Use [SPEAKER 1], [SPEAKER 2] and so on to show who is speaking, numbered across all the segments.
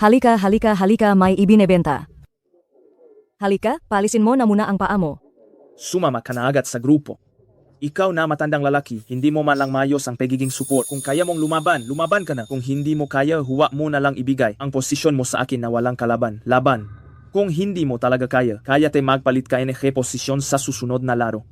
[SPEAKER 1] Halika, halika, halika, may ibinebenta. Halika, palisin mo na muna ang paa mo.
[SPEAKER 2] Sumama ka na agad sa grupo. Ikaw na matandang lalaki, hindi mo man lang mayos ang pagiging support. Kung kaya mong lumaban, lumaban ka na. Kung hindi mo kaya, huwag mo na lang ibigay ang posisyon mo sa akin na walang kalaban. Laban. Kung hindi mo talaga kaya te magpalit ka NG posisyon sa susunod na laro.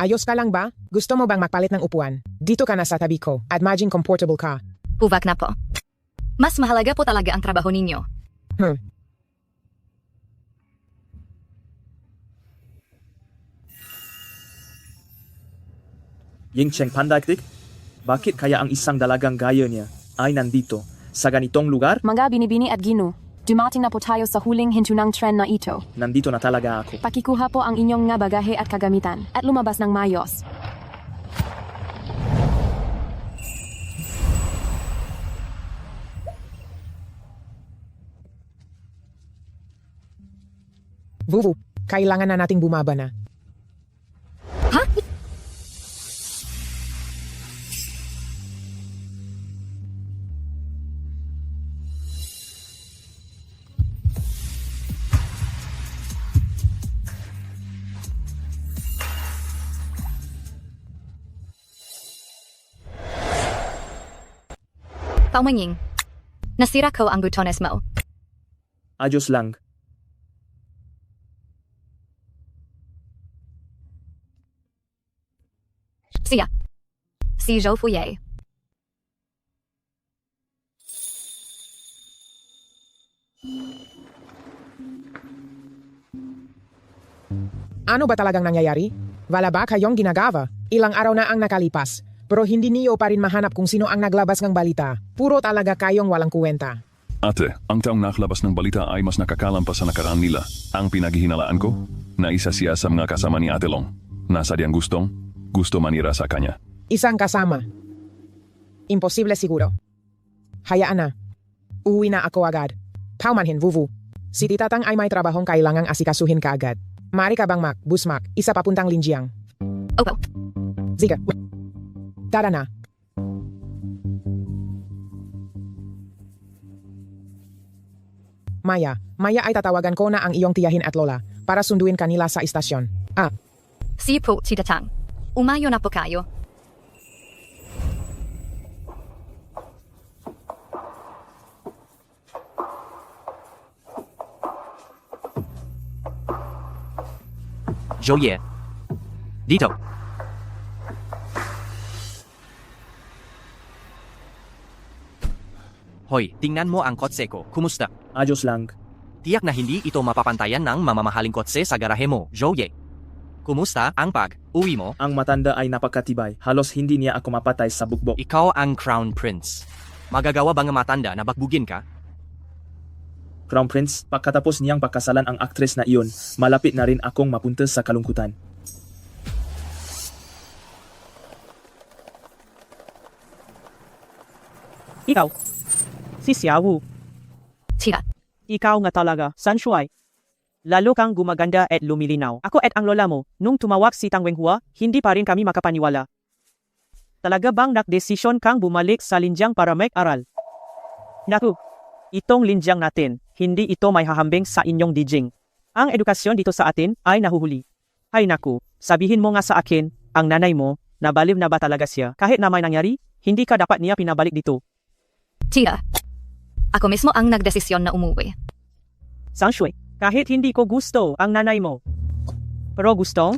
[SPEAKER 3] Ayos ka lang ba? Gusto mo bang magpalit ng upuan? Dito ka na sa tabi ko at maging comfortable ka.
[SPEAKER 4] Huwag na po. Mas mahalaga po talaga ang trabaho ninyo.
[SPEAKER 2] Ying Cheng Pandaktik, bakit kaya ang isang dalagang gaya niya ay nandito sa ganitong lugar?
[SPEAKER 5] Mga binibini at ginu, dumating na po tayo sa huling hintunang tren na ito.
[SPEAKER 2] Nandito na talaga ako.
[SPEAKER 5] Pakikuha po ang inyong nga bagahe at kagamitan at lumabas ng mayos.
[SPEAKER 3] Vuvu, kailangan na nating bumaba na.
[SPEAKER 4] Ha? Pauminging. Nasira ko ang butones mo.
[SPEAKER 2] Ayos lang.
[SPEAKER 4] Siya. Si Zhou Fuye.
[SPEAKER 3] Ano ba talagang nangyayari? Wala ba kayong ginagawa? Ilang araw na ang nakalipas. Pero hindi niyo pa rin mahanap kung sino ang naglabas ng balita. Puro talaga kayong walang kuwenta.
[SPEAKER 6] Ate, ang taong naglabas ng balita ay mas nakakalampas sa nakaraan nila. Ang pinaghihinalaan ko, na isa siya sa mga kasama ni Ate Long. Nasa diyang gusto manira sa kanya.
[SPEAKER 3] Isang kasama. Imposible siguro. Hayaan na. Uwi na ako agad. Paumanhin, Vuvu. Si Titatang ay may trabahong kailangang asikasuhin ka agad. Mari ka bang busmak, isa papuntang Linjiang.
[SPEAKER 4] Opo.
[SPEAKER 3] Sige. Tara na. Maya ay tatawagan ko na ang iyong tiyahin at lola para sunduin kanila sa istasyon.
[SPEAKER 4] Si po, Titatang. Umayo na po kayo.
[SPEAKER 7] Joye. Dito. Hoy, tingnan mo ang kotse ko. Kumusta?
[SPEAKER 2] Ayos lang.
[SPEAKER 7] Tiyak na hindi ito mapapantayan ng mamamahaling kotse sa garahe mo, Joye. Kumusta ang pag-uwi mo?
[SPEAKER 2] Ang matanda ay napakatibay. Halos hindi niya ako mapatay sa bukbok.
[SPEAKER 7] Ikaw ang Crown Prince. Magagawa bang ang matanda na bakbugin ka?
[SPEAKER 2] Crown Prince, pagkatapos niyang pagkasalan ang aktres na iyon, malapit na rin akong mapunta sa kalungkutan.
[SPEAKER 8] Ikaw, si Xiaowu,
[SPEAKER 4] Siya.
[SPEAKER 8] ikaw nga talaga, Sanshuai. Lalo kang gumaganda at lumilinaw. Ako at ang lola mo, nung tumawag si Tang Wenhua, hindi pa rin kami makapaniwala. Talaga bang nakdesisyon kang bumalik sa Linjiang para mag-aral? Naku, itong Linjiang natin, hindi ito may hahambing sa inyong dijing. Ang edukasyon dito sa atin ay nahuhuli. Ay naku, sabihin mo nga sa akin, ang nanay mo, nabaliw na ba talaga siya? Kahit na may nangyari, hindi ka dapat niya pinabalik dito.
[SPEAKER 4] Siya. Ako mismo ang nagdesisyon na umuwi.
[SPEAKER 8] Sanshui, kahit hindi ko gusto ang nanay mo. Pero gusto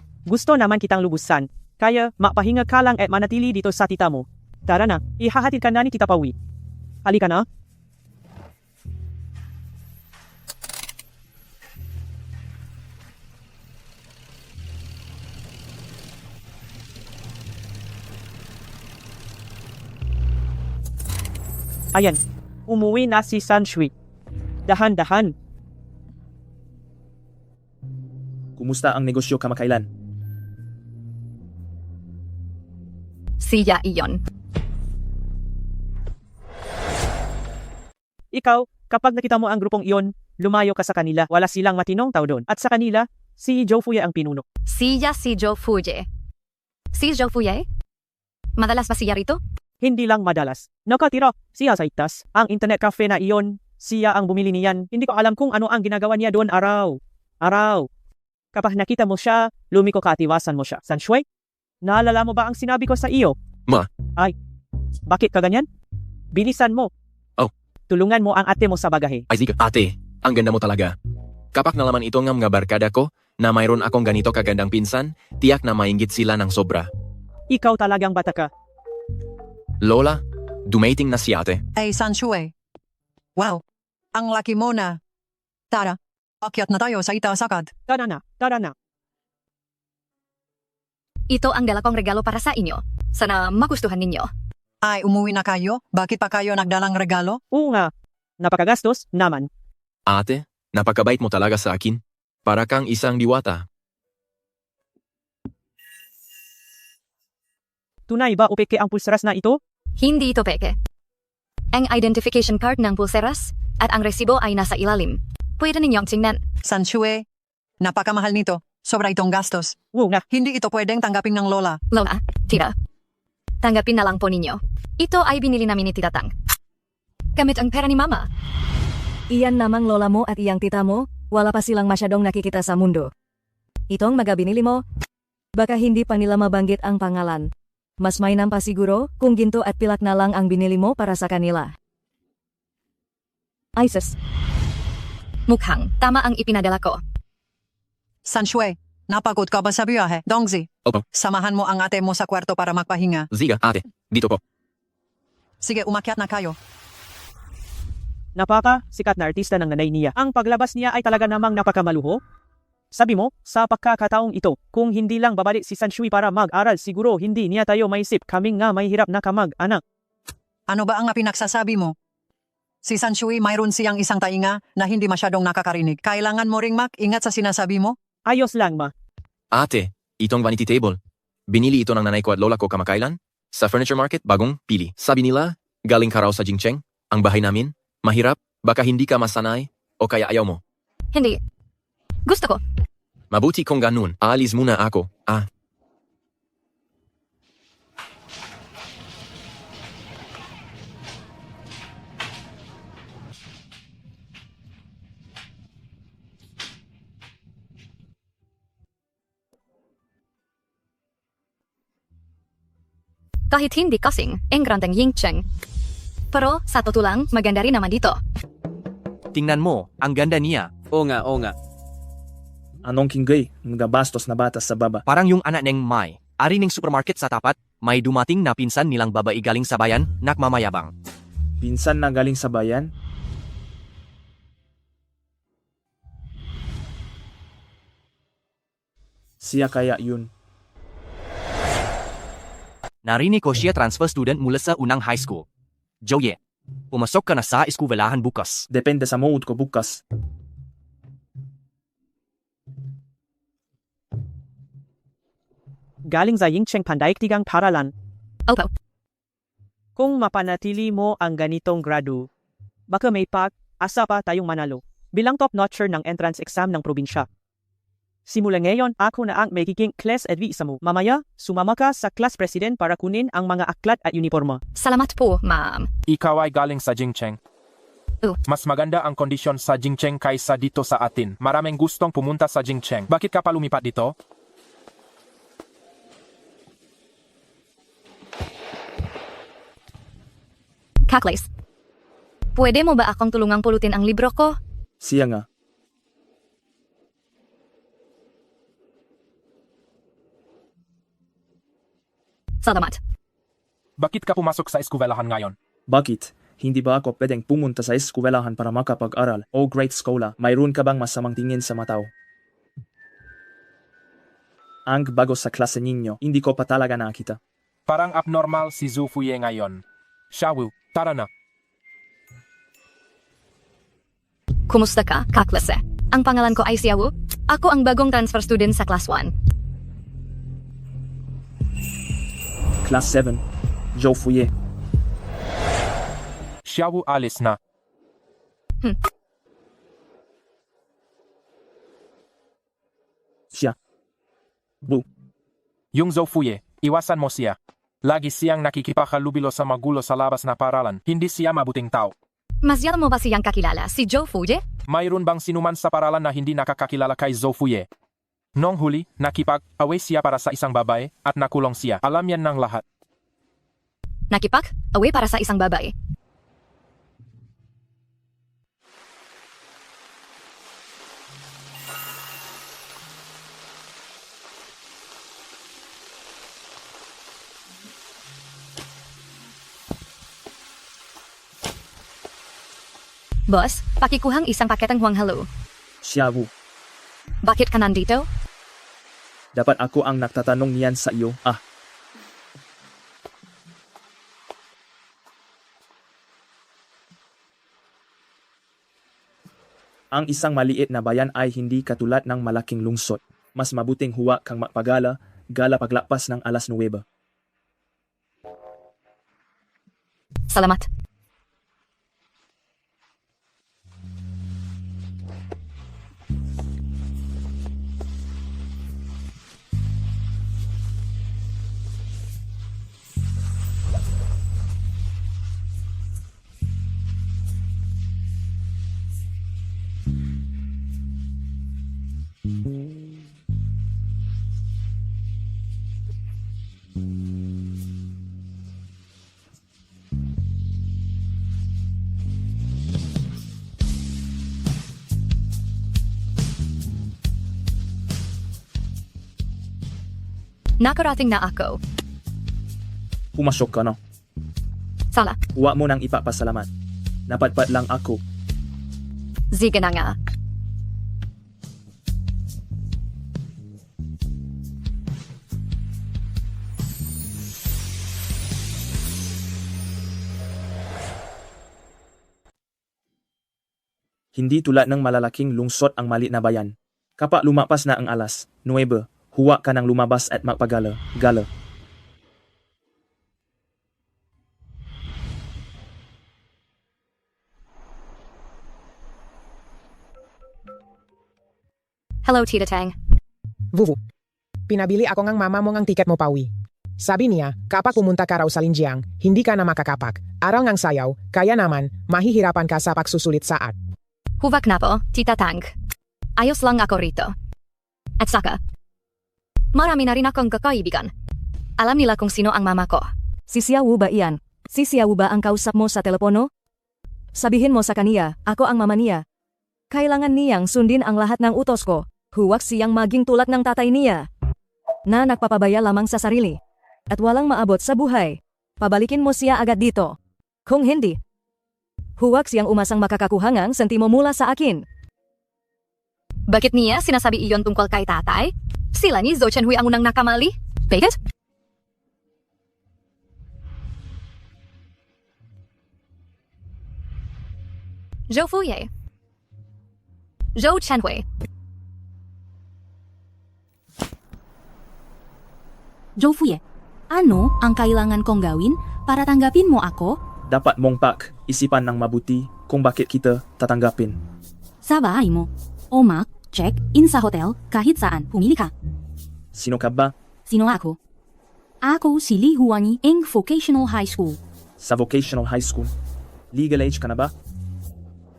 [SPEAKER 8] naman kitang lubusan. Kaya, mapahinga ka lang at manatili dito sa tita mo. Tara na, ihahatid ka na ni Tita Pawi. Halika na. Ayan, umuwi na si Sanshui. Dahan-dahan.
[SPEAKER 2] Kumusta ang negosyo kamakailan?
[SPEAKER 4] Siya iyon.
[SPEAKER 8] Ikaw, Kapag nakita mo ang grupong iyon, lumayo ka sa kanila. Wala silang matinong tao doon. At sa kanila, si Joe Fuye ang pinuno.
[SPEAKER 4] Siya si Joe Fuye. Si Joe Fuye? Madalas ba siya rito?
[SPEAKER 8] Hindi lang madalas. Nakatira siya sa itas. Ang internet cafe na iyon, siya ang bumili niyan. Hindi ko alam kung ano ang ginagawa niya doon araw. Kapag nakita mo siya, lumiko ka at iwasan mo siya. Sanshui? Naalala mo ba ang sinabi ko sa iyo?
[SPEAKER 7] Ma.
[SPEAKER 8] Ay, bakit ka ganyan? Bilisan mo.
[SPEAKER 7] Oh.
[SPEAKER 8] Tulungan mo ang ate mo sa bagahe.
[SPEAKER 7] Ay sige, ate, ang ganda mo talaga. Kapag nalaman ito ng mga barkada ko, na mayroon akong ganito kagandang pinsan, tiyak na mainggit sila ng sobra.
[SPEAKER 8] Ikaw talagang bata ka.
[SPEAKER 7] Lola, dumating na si ate.
[SPEAKER 9] Ay, Sanshui. Wow, ang laki mo na. Tara, akyat na tayo sa itaas agad.
[SPEAKER 8] Tara na.
[SPEAKER 4] Ito ang dala kong regalo para sa inyo. Sana magustuhan ninyo.
[SPEAKER 9] Ay, umuwi na kayo? Bakit pa kayo nagdalang regalo?
[SPEAKER 8] Oo nga. Napakagastos naman.
[SPEAKER 7] Ate, napakabait mo talaga sa akin. Para kang isang diwata.
[SPEAKER 8] Tunay ba o peke ang pulseras na ito?
[SPEAKER 4] Hindi ito peke. Ang identification card ng pulseras at ang resibo ay nasa ilalim. Pwede ninyong tingnan.
[SPEAKER 9] Sanshui, napakamahal nito. Sobra itong gastos.
[SPEAKER 8] Oo nga.
[SPEAKER 9] Hindi ito pwedeng tanggapin ng lola.
[SPEAKER 4] Lola, tita. Tanggapin na lang po ninyo. Ito ay binili namin ni Tita Tang. Gamit ang pera ni Mama.
[SPEAKER 1] Iyan namang lola mo at iyang tita mo, wala pa silang masyadong nakikita sa mundo. Itong mga binili mo, baka hindi pa nila mabanggit ang pangalan. Mas mainam pa siguro kung ginto at pilak na lang ang binili mo para sa kanila. Isis,
[SPEAKER 4] Mukhang tama ang ipinadala ko.
[SPEAKER 9] Sanshui, napagod ka ba sa biyahe? Dongzi,
[SPEAKER 7] Opo.
[SPEAKER 9] samahan mo ang ate mo sa kwarto para magpahinga.
[SPEAKER 7] Ziga, ate, dito po.
[SPEAKER 9] Sige, umakyat na kayo.
[SPEAKER 8] Sikat na artista ng nanay niya. Ang paglabas niya ay talaga namang napakamaluho. Sabi mo, sa pagkakataong ito, kung hindi lang babalik si Sanshui para mag-aral, siguro hindi niya tayo maisip. Kaming nga may hirap na kamag-anak.
[SPEAKER 9] Ano ba ang pinagsasabi mo? Si Sanshui mayroon siyang isang tainga na hindi masyadong nakakarinig. Kailangan mo ring ingat sa sinasabi mo?
[SPEAKER 8] Ayos lang ma.
[SPEAKER 7] Ate, itong vanity table. Binili ito ng nanay ko at lola ko kamakailan. Sa furniture market, bagong pili. Sabi nila, galing ka raw sa Jingcheng, ang bahay namin. Mahirap, baka hindi ka masanay, o kaya ayaw mo.
[SPEAKER 4] Hindi. Gusto ko.
[SPEAKER 7] Mabuti kung ganun, aalis muna ako.
[SPEAKER 4] Kahit hindi kasing engrandeng Yingcheng. Pero sa totoo lang, maganda rin naman dito.
[SPEAKER 7] Tingnan mo, ang ganda niya.
[SPEAKER 2] Oo nga. Anong kinggay, mga bastos na bata sa baba.
[SPEAKER 7] Parang yung anak ng Mai. Ari ning supermarket sa tapat, may dumating na pinsan nilang babae galing sa bayan, nakmamayabang.
[SPEAKER 2] Pinsan na galing sa bayan? Siya kaya yun.
[SPEAKER 7] Narinig ko siya transfer student mula sa unang high school. Joye, pumasok ka na sa eskwelahan bukas.
[SPEAKER 2] Depende sa mood ko bukas.
[SPEAKER 8] Galing sa Yingcheng Pandaigdigang Paralan.
[SPEAKER 4] Opo.
[SPEAKER 8] Kung mapanatili mo ang ganitong grado, baka may asa pa tayong manalo bilang top-notcher ng entrance exam ng probinsya. Simula ngayon, ako na ang magiging class advisor mo. Mamaya, sumama ka sa class president para kunin ang mga aklat at uniforma.
[SPEAKER 4] Salamat po, ma'am.
[SPEAKER 10] Ikaw ay galing sa Jingcheng. Mas maganda ang kondisyon sa Jingcheng kaysa dito sa atin. Maraming gustong pumunta sa Jingcheng. Bakit ka pa lumipat dito?
[SPEAKER 4] Kaklis. Pwede mo ba akong tulungang pulutin ang libro ko?
[SPEAKER 2] Siya nga.
[SPEAKER 4] Salamat.
[SPEAKER 10] Bakit ka pumasok sa eskwelahan ngayon?
[SPEAKER 2] Bakit? Hindi ba ako pwedeng pumunta sa eskwelahan para makapag-aral? O great scholar, mayroon ka bang masamang tingin sa mataw? Ang bago sa klase ninyo, hindi ko pa talaga nakita.
[SPEAKER 10] Parang abnormal si Zhu Fuye ngayon. Xiaowu, tara na.
[SPEAKER 4] Kumusta ka, kaklase? Ang pangalan ko ay Xiaowu. Ako ang bagong transfer student sa Class 1.
[SPEAKER 2] Class 7, Joe Fuye.
[SPEAKER 10] Xiaowu alis na.
[SPEAKER 2] Siya. Bu.
[SPEAKER 10] Yung Zofuye, iwasan mo siya. Lagi siyang nakikipakalubilo sa magulo sa labas na paralan. Hindi siya mabuting tao.
[SPEAKER 4] Masyado mo ba siyang kakilala, si Joe Fuye?
[SPEAKER 10] Mayroon bang sinuman sa paralan na hindi nakakakilala kay Zofuye? Nong huli, nakipag-away siya para sa isang babae at nakulong siya. Alam yan ng lahat.
[SPEAKER 4] Nakipag-away para sa isang babae. Boss, pakikuhang isang paketang huwang halo.
[SPEAKER 2] Siya, Bu.
[SPEAKER 4] Bakit ka nandito?
[SPEAKER 2] Dapat ako ang nagtatanong niyan sa iyo. Ang isang maliit na bayan ay hindi katulad ng malaking lungsod. Mas mabuting huwa kang magpagala, gala paglapas ng alas 9.
[SPEAKER 4] Salamat. Nakarating na ako.
[SPEAKER 2] Pumasok ka na.
[SPEAKER 4] Sala,
[SPEAKER 2] Huwa mo nang ipapasalamat. Napatpat lang ako.
[SPEAKER 4] sige na nga.
[SPEAKER 2] Hindi tulad ng malalaking lungsod ang maliit na bayan. Kapag lumapas na ang alas 9, huwa ka nang lumabas at magpagala. Gala.
[SPEAKER 4] Hello, Tita Tang.
[SPEAKER 3] Vuvu. Pinabili ako ng mama mo ng tiket mo pauwi. Sabi niya, kapag pumunta ka raw sa Linjiang, hindi ka na makakapak. Araw ng sayaw, kaya naman, mahihirapan ka sa pagsusulit saat.
[SPEAKER 4] Huvak na po, Tita Tang. Ayos lang ako rito. At saka, marami na rin akong kakaibigan. Alam nila kung sino ang mama ko.
[SPEAKER 1] Si Xiaowu ba iyan? Si Xiaowu ba ang kausap mo sa telepono? Sabihin mo sa kaniya, ako ang mama niya. Kailangan niyang sundin ang lahat ng utos ko. Huwag siyang maging tulad ng tatay niya na nagpapabaya lamang sa sarili at walang maabot sa buhay. Pabalikin mo siya agad dito. Kung hindi, huwag siyang umasang makakakuhangang sentimo mula sa akin.
[SPEAKER 4] Bakit niya sinasabi iyon tungkol kay tatay? Sila ni Zhou Chenhui ang unang nakamali? Bakit? Zhou Fuye. Zhou Chenhui.
[SPEAKER 11] Zhou Fuye, ano ang kailangan kong gawin para tanggapin mo ako?
[SPEAKER 2] Dapat mong isipan ng mabuti kung bakit kita tatanggapin.
[SPEAKER 11] Sa bahay mo. O Mac, check-in sa hotel kahit saan. Pumili ka.
[SPEAKER 2] Sino ka ba?
[SPEAKER 11] Sino ako? Ako si Li Huanyi ng Vocational High School.
[SPEAKER 2] Sa vocational high school. Legal age ka na ba?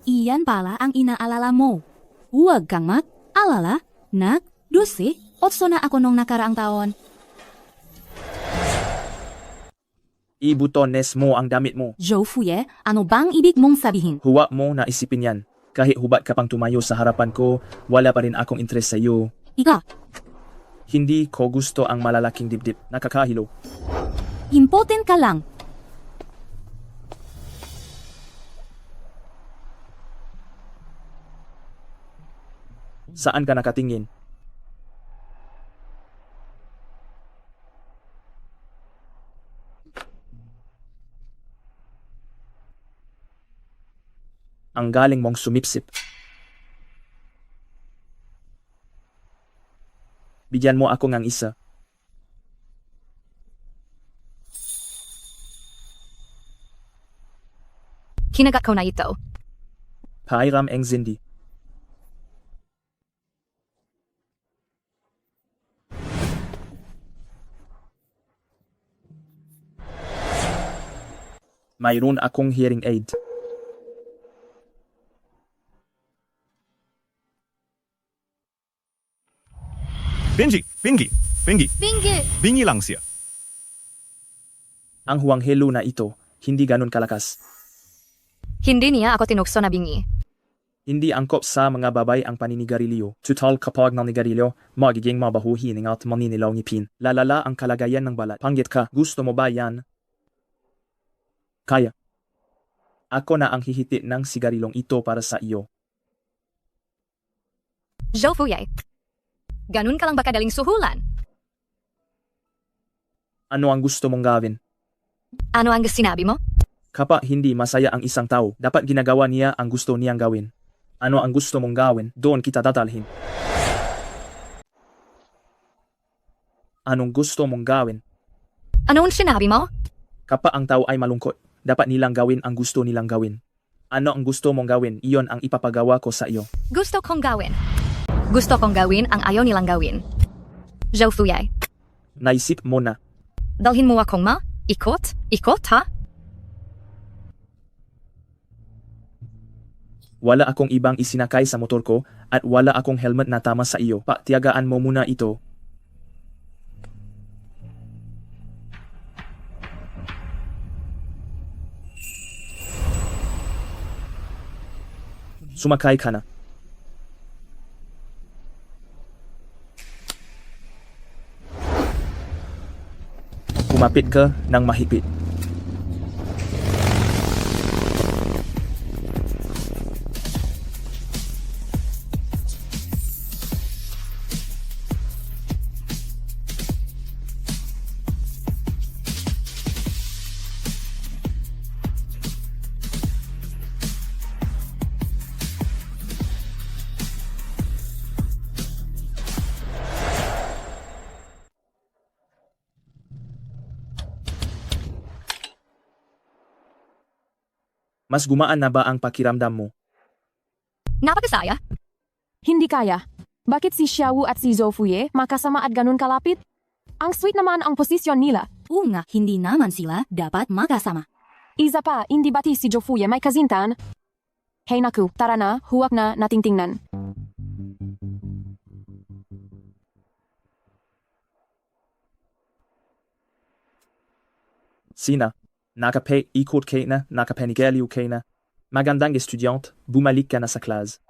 [SPEAKER 11] Iyan pala ang inaalala mo. Huwag kang mag-alala. Nag-12 na ako nung nakaraang taon.
[SPEAKER 2] Ibutones mo ang damit mo.
[SPEAKER 11] Zhou Fuye, ano bang ibig mong sabihin?
[SPEAKER 2] Huwa mo na isipin yan. Kahit hubat ka pang tumayo sa harapan ko, wala pa rin akong interes sa iyo.
[SPEAKER 11] Ika,
[SPEAKER 2] Hindi ko gusto ang malalaking dibdib. Nakakahilo.
[SPEAKER 11] impotent ka lang.
[SPEAKER 2] Saan ka nakatingin? Ang galing mong sumipsip. Bigyan mo ako ng isa.
[SPEAKER 4] Kinagat ko na ito.
[SPEAKER 2] Pairam eng Zindi. Mayroon akong hearing aid.
[SPEAKER 12] Benji, Bingi, Bingi,
[SPEAKER 11] Bingi!
[SPEAKER 12] Bingi lang siya.
[SPEAKER 2] Ang huwanghelo na ito, hindi ganun kalakas.
[SPEAKER 4] Hindi niya ako tinukso na bingi.
[SPEAKER 2] Hindi angkop sa mga babay ang paninigarilyo. Tutal kapag nanigarilyo, magiging mabahuhin at maninilaw ngipin. Lalala ang kalagayan ng balat. Panggit ka, gusto mo ba yan? Kaya. Ako na ang hihiti ng sigarilong ito para sa iyo.
[SPEAKER 4] Zhou Fuyai. Ganun ka lang ba kadaling suhulan?
[SPEAKER 2] Ano ang gusto mong gawin?
[SPEAKER 4] Ano ang sinabi mo?
[SPEAKER 2] Kapag hindi masaya ang isang tao, dapat ginagawa niya ang gusto niyang gawin. Ano ang gusto mong gawin, doon kita dadalhin. Anong gusto mong gawin?
[SPEAKER 4] Ano ang sinabi mo?
[SPEAKER 2] Kapag ang tao ay malungkot, dapat nilang gawin ang gusto nilang gawin. Ano ang gusto mong gawin, iyon ang ipapagawa ko sa iyo.
[SPEAKER 4] Gusto kong gawin. Gusto kong gawin ang ayaw nilang gawin. Zhou Fuyai.
[SPEAKER 2] Naisip mo na.
[SPEAKER 4] Dalhin mo akong ikot? Ikot, ha?
[SPEAKER 2] Wala akong ibang isinakay sa motor ko at wala akong helmet na tama sa iyo. Tiyagaan mo muna ito. Sumakay ka na. Kumapit ka ng mahigpit. Mas gumaan na ba ang pakiramdam mo?
[SPEAKER 4] Napakasaya.
[SPEAKER 5] Hindi kaya. Bakit si Xiaowu at si Zhou Fuye makasama at ganun kalapit? Ang sweet naman ang posisyon nila.
[SPEAKER 11] Oo nga, hindi naman sila dapat magkasama.
[SPEAKER 5] Isa pa, hindi bati si Zhou Fuye may kazintan? Hey naku, tara na, huwag na nating tingnan.
[SPEAKER 2] Sina, ikot kay na, nakapanigaliw kay na. Magandang estudyant, bumalik ka na sa class.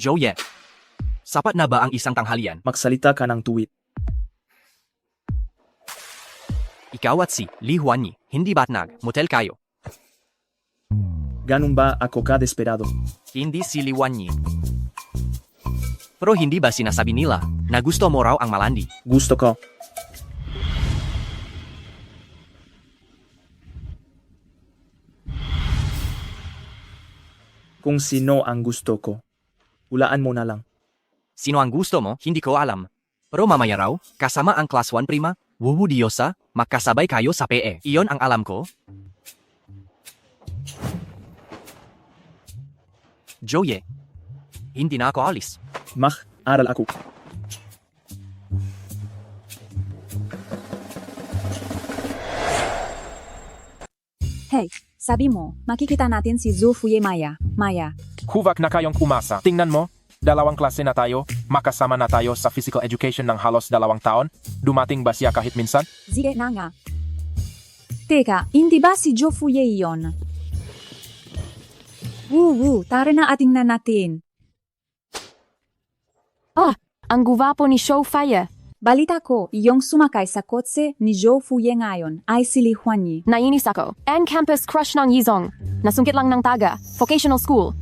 [SPEAKER 7] Joye, sapat na ba ang isang tanghalian?
[SPEAKER 2] Magsalita ka ng tuwid.
[SPEAKER 7] Ikaw at si Li Huanyi, hindi ba't motel kayo?
[SPEAKER 2] Ganun ba ako ka desperado?
[SPEAKER 7] Hindi si Li Huanyi. Pero hindi ba sinasabi nila na gusto mo raw ang malandi?
[SPEAKER 2] Gusto ko. Kung sino ang gusto ko, hulaan mo na lang.
[SPEAKER 7] Sino ang gusto mo, hindi ko alam. Pero mamaya raw, kasama ang class 1 prima, Wuwu Diyosa, magkasabay kayo sa PE. Iyon ang alam ko. Joye, hindi na ako alis.
[SPEAKER 2] Aral ako.
[SPEAKER 13] Hey, sabi mo, makikita natin si Zhou Fuye Maya.
[SPEAKER 10] Huwag na kayong umasa. Tingnan mo, 2 klase na tayo, makasama na tayo sa physical education ng halos 2 taon. Dumating ba siya kahit minsan?
[SPEAKER 13] Sige na nga. Teka, hindi ba si Zhou Fuye iyon? Tara na ating na natin.
[SPEAKER 5] Ang guwapo ni Zhou Fuye.
[SPEAKER 13] Balita ko, iyong sumakay sa kotse ni Zhou Fuye ngayon ay si Li Huanyi.
[SPEAKER 5] Nainis ako. And campus crush ng Yizong. Nasungkit lang ng taga. Vocational school.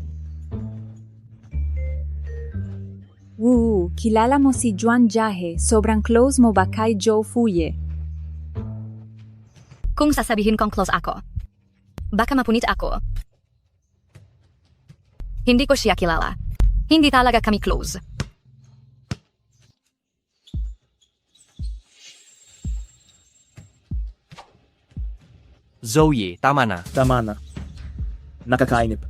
[SPEAKER 13] Kilala mo si Juan Jahe. Sobrang close mo ba kay Zhou Fuye?
[SPEAKER 4] Kung sasabihin kong close ako, Baka mapunit ako. Hindi ko siya kilala. Hindi talaga kami close.
[SPEAKER 14] Zoe, tama na.
[SPEAKER 2] Tama na. Nakakainip.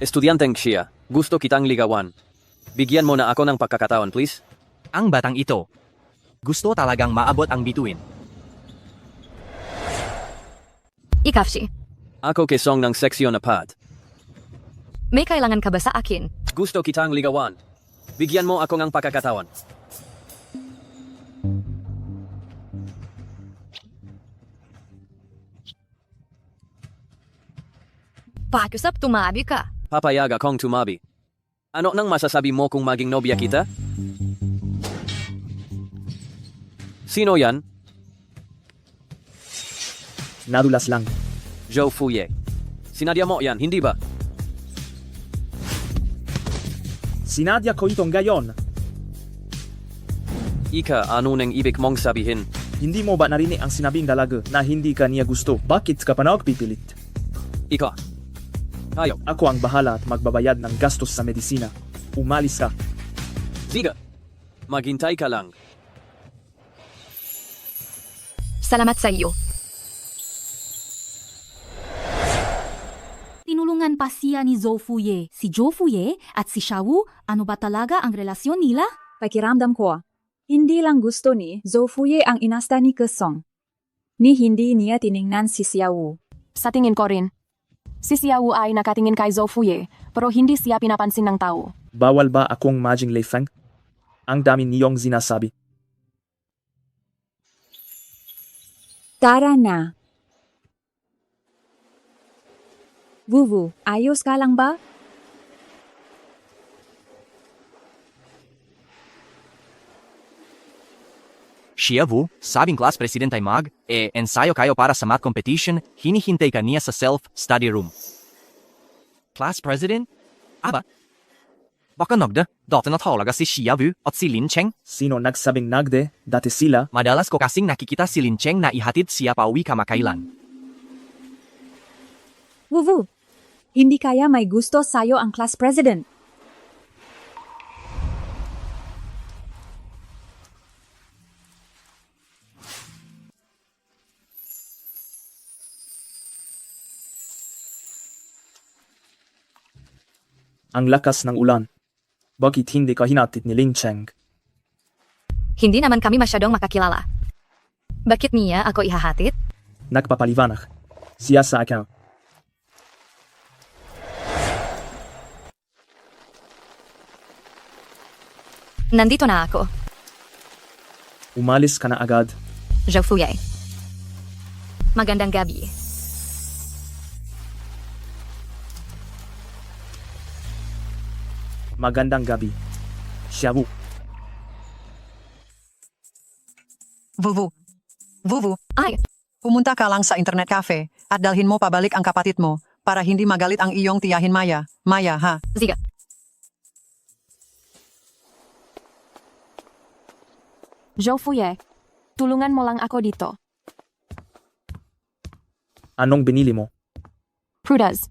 [SPEAKER 14] Estudyanteng siya. Gusto kitang ligawan. Bigyan mo na ako ng pagkakataon, please.
[SPEAKER 15] Ang batang ito. Gusto talagang maabot ang bituin.
[SPEAKER 4] Ikaw si.
[SPEAKER 14] Ako kesong ng seksyon apat.
[SPEAKER 4] May kailangan ka ba sa akin?
[SPEAKER 14] Gusto kitang ligawan. Bigyan mo ako ng pagkakataon.
[SPEAKER 4] Pakiusap, tumabi ka.
[SPEAKER 14] Papayag akong tumabi. Ano nang masasabi mo kung maging nobya kita? Sino yan?
[SPEAKER 2] Nadulas lang.
[SPEAKER 14] Joe Fuye. Sinadya mo yan, hindi ba?
[SPEAKER 2] Sinadya ko itong gayon.
[SPEAKER 14] Ika, ano nang ibig mong sabihin?
[SPEAKER 2] Hindi mo ba narinig ang sinabing dalaga na hindi ka niya gusto? Bakit ka pa nagpipilit?
[SPEAKER 14] Ika. Tayo.
[SPEAKER 2] Ako ang bahala at magbabayad ng gastos sa medisina. Umalis ka.
[SPEAKER 14] Ziga. Maghintay ka lang.
[SPEAKER 4] Salamat sa iyo.
[SPEAKER 11] Tinulungan pa siya ni Zhou Fuye. Si Zhou Fuye at si Xiaowu, ano ba talaga ang relasyon nila?
[SPEAKER 13] Pakiramdam ko, hindi lang gusto ni Zhou Fuye ang inasta ni Kesong. Ni hindi niya tiningnan si Xiaowu.
[SPEAKER 5] Sa tingin ko rin, si Xiaowu ay nakatingin kay Zhou Fuye, pero hindi siya pinapansin ng tao.
[SPEAKER 2] Bawal ba akong maging Leifeng? Ang dami niyong sinasabi.
[SPEAKER 13] Tara na. Wuwu, ayos ka lang ba?
[SPEAKER 15] Xiaowu, sabing class president ay ensayo kayo para sa math competition, hinihintay ka niya sa self-study room. Class president? Aba? Baka nagda, dati na talaga si Xiaowu at si Lin Cheng.
[SPEAKER 2] Sino nagsabing nagde? Dati sila.
[SPEAKER 15] Madalas ko kasing nakikita si Lin Cheng na ihatid siya pa uwi kamakailan.
[SPEAKER 13] Wuwu, hindi kaya may gusto sa'yo ang class president.
[SPEAKER 2] Ang lakas ng ulan. Bakit hindi ka hinatid ni Lin Cheng?
[SPEAKER 4] Hindi naman kami masyadong makakilala. Bakit niya ako ihahatid?
[SPEAKER 2] Nagpapaliwanag. Siya sa akin.
[SPEAKER 4] Nandito na ako.
[SPEAKER 2] Umalis ka na agad.
[SPEAKER 4] Zhou Fuye. Magandang gabi.
[SPEAKER 2] Magandang gabi. Xiaowu.
[SPEAKER 9] Vuvu. Vuvu.
[SPEAKER 4] Ay.
[SPEAKER 9] Pumunta ka lang sa internet cafe at dalhin mo pabalik ang kapatid mo para hindi magalit ang iyong tiyahin Maya. Maya, ha?
[SPEAKER 4] Ziga.
[SPEAKER 5] Zhou Fuye, tulungan mo lang ako dito.
[SPEAKER 2] Anong binili mo?
[SPEAKER 5] Prudas.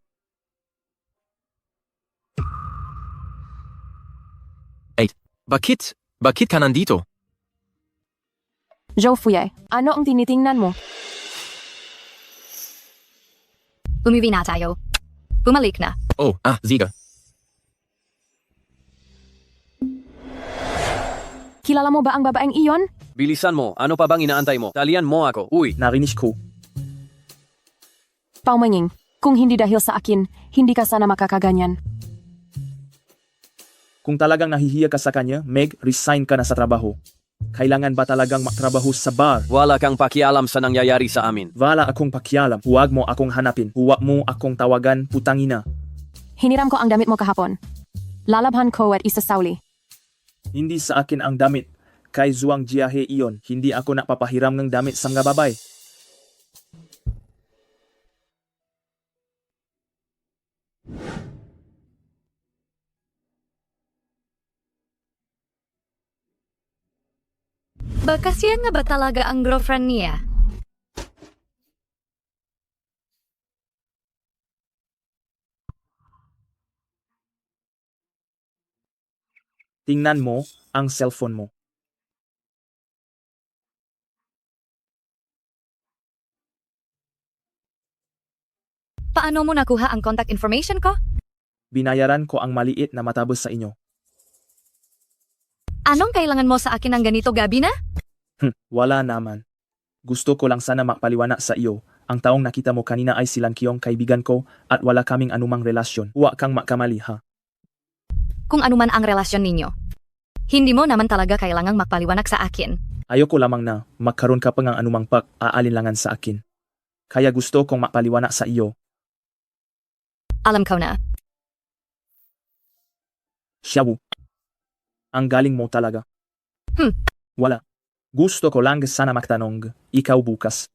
[SPEAKER 7] Bakit ka nandito?
[SPEAKER 5] Zhou Fuye, ano ang tinitingnan mo?
[SPEAKER 4] Umuwi na tayo. Bumalik na.
[SPEAKER 7] Oh, Ziga.
[SPEAKER 5] Kilala mo ba ang babaeng iyon?
[SPEAKER 14] Bilisan mo, ano pa bang inaantay mo? Talian mo ako, uy.
[SPEAKER 2] Narinig ko.
[SPEAKER 5] Paumanging, kung hindi dahil sa akin, hindi ka sana makakaganyan.
[SPEAKER 2] Kung talagang nahihiya ka sa kanya, resign ka na sa trabaho. Kailangan ba talagang magtrabaho sa bar?
[SPEAKER 14] Wala kang pakialam sa nangyayari sa amin.
[SPEAKER 2] Wala akong pakialam. Huwag mo akong hanapin. Huwag mo akong tawagan, putangina.
[SPEAKER 5] Hiniram ko ang damit mo kahapon. Lalabhan ko at isasauli.
[SPEAKER 2] Hindi sa akin ang damit. Kay Zhuang Jiahe iyon, hindi ako napapahiram ng damit sa mga babay.
[SPEAKER 4] Baka siya nga ba talaga ang girlfriend niya?
[SPEAKER 2] Tingnan mo ang cellphone mo.
[SPEAKER 4] Paano mo nakuha ang contact information ko?
[SPEAKER 2] Binayaran ko ang maliit na matabos sa inyo.
[SPEAKER 4] Anong kailangan mo sa akin ng ganito gabi na?
[SPEAKER 2] Wala naman. Gusto ko lang sana makpaliwanag sa iyo. Ang taong nakita mo kanina ay silang kiyong kaibigan ko at wala kaming anumang relasyon. Huwag kang makamali ha.
[SPEAKER 4] Kung anuman ang relasyon ninyo. Hindi mo naman talaga kailangang magpaliwanag sa akin.
[SPEAKER 2] Ayoko lamang na magkaroon ka pa ng anumang pag-aalinlangan sa akin. Kaya gusto kong makpaliwanag sa iyo.
[SPEAKER 4] Alam ko na.
[SPEAKER 2] Xiaowu. Ang galing mo talaga. Wala. Gusto ko lang sana magtanong, ikaw bukas.